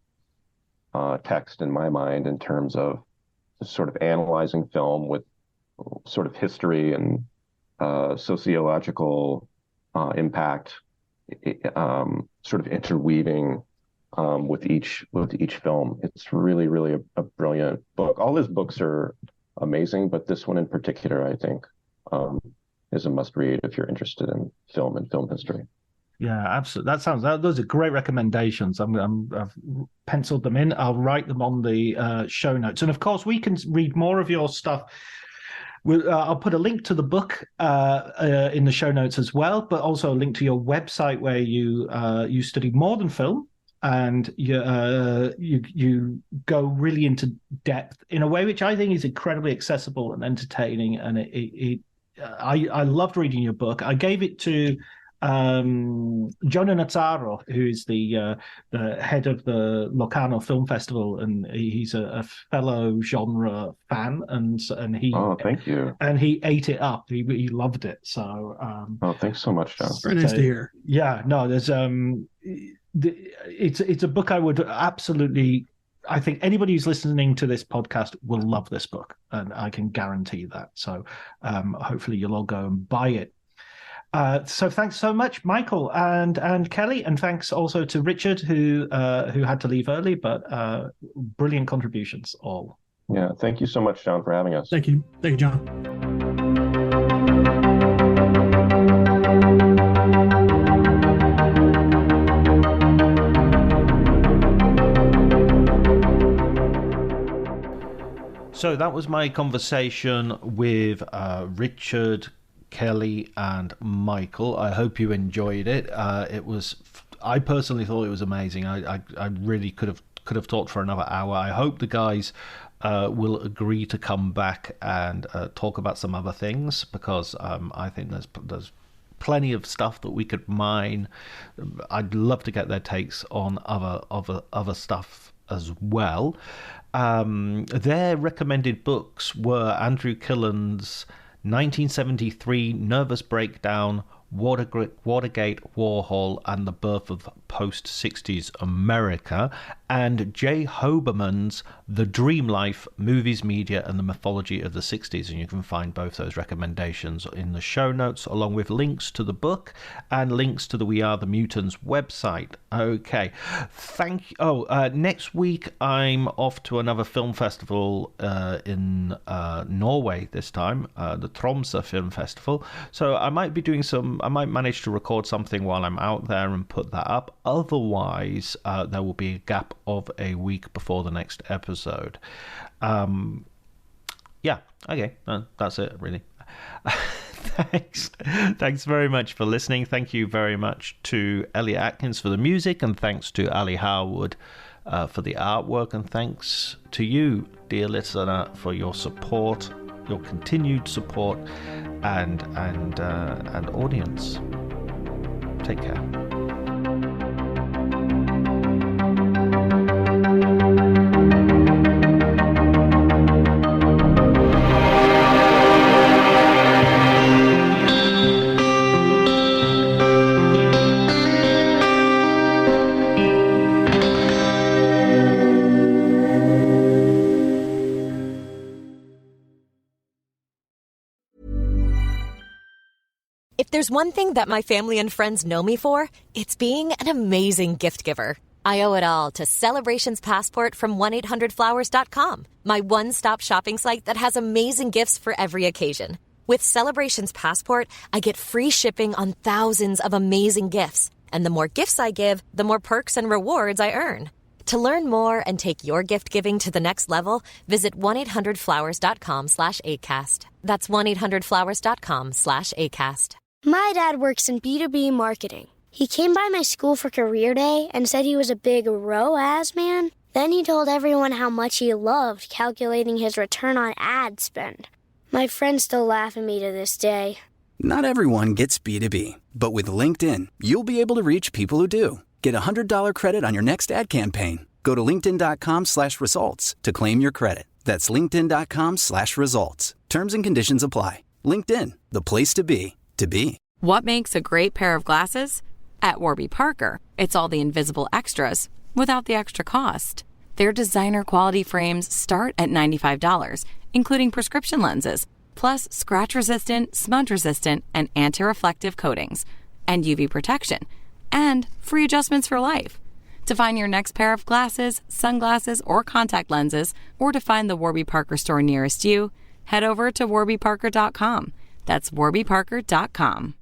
text in my mind in terms of sort of analyzing film with sort of history and sociological impact, sort of interweaving with each film. It's really, really a brilliant book. All his books are amazing, but this one in particular, I think, is a must read if you're interested in film and film history. Yeah, absolutely. Those are great recommendations. I've penciled them in. I'll write them on the show notes, and of course, we can read more of your stuff. I'll put a link to the book in the show notes as well, but also a link to your website where you study more than film, and you go really into depth in a way which I think is incredibly accessible and entertaining. And I loved reading your book. I gave it to Jonah Nazzaro, who is the head of the Locarno Film Festival, and he's a fellow genre fan, and he thank you. And he ate it up. He loved it. So thanks so much, John. Very nice to hear. Yeah, no, there's it's a book I would absolutely. I think anybody who's listening to this podcast will love this book, and I can guarantee that. So hopefully you'll all go and buy it. So thanks so much, Michael and Kelly, and thanks also to Richard who had to leave early, but brilliant contributions all. Yeah, thank you so much, John, for having us. Thank you, John. So that was my conversation with Richard, Kelly, and Michael. I hope you enjoyed it. I personally thought it was amazing. I really could have talked for another hour. I hope the guys will agree to come back and talk about some other things, because I think there's plenty of stuff that we could mine. I'd love to get their takes on other stuff as well. Their recommended books were Andrew Killen's 1973 Nervous Breakdown, Watergate, Warhol, and the Birth of Post-Sixties America, and Jay Hoberman's The Dream Life, Movies, Media, and the Mythology of the 60s. And you can find both those recommendations in the show notes, along with links to the book and links to the We Are the Mutants website. Okay, thank you. Next week I'm off to another film festival in Norway this time, the Tromsø Film Festival. So I might manage to record something while I'm out there and put that up. Otherwise, there will be a gap of a week before the next episode. Yeah, okay, that's it, really. Thanks very much for listening. Thank you very much to Elliot Atkins for the music, and thanks to Ali Harwood for the artwork, and thanks to you, dear listener, for your support, your continued support, and audience. Take care. If there's one thing that my family and friends know me for, it's being an amazing gift giver. I owe it all to Celebrations Passport from 1-800-Flowers.com, my one-stop shopping site that has amazing gifts for every occasion. With Celebrations Passport, I get free shipping on thousands of amazing gifts. And the more gifts I give, the more perks and rewards I earn. To learn more and take your gift giving to the next level, visit 1-800-Flowers.com/ACAST. That's 1-800-Flowers.com/ACAST. My dad works in B2B marketing. He came by my school for career day and said he was a big ROAS man. Then he told everyone how much he loved calculating his return on ad spend. My friends still laugh at me to this day. Not everyone gets B2B, but with LinkedIn, you'll be able to reach people who do. Get a $100 credit on your next ad campaign. Go to linkedin.com/results to claim your credit. That's linkedin.com/results. Terms and conditions apply. LinkedIn, the place to be, to be. What makes a great pair of glasses? At Warby Parker, it's all the invisible extras without the extra cost. Their designer quality frames start at $95, including prescription lenses, plus scratch-resistant, smudge-resistant, and anti-reflective coatings, and UV protection, and free adjustments for life. To find your next pair of glasses, sunglasses, or contact lenses, or to find the Warby Parker store nearest you, head over to warbyparker.com. That's warbyparker.com.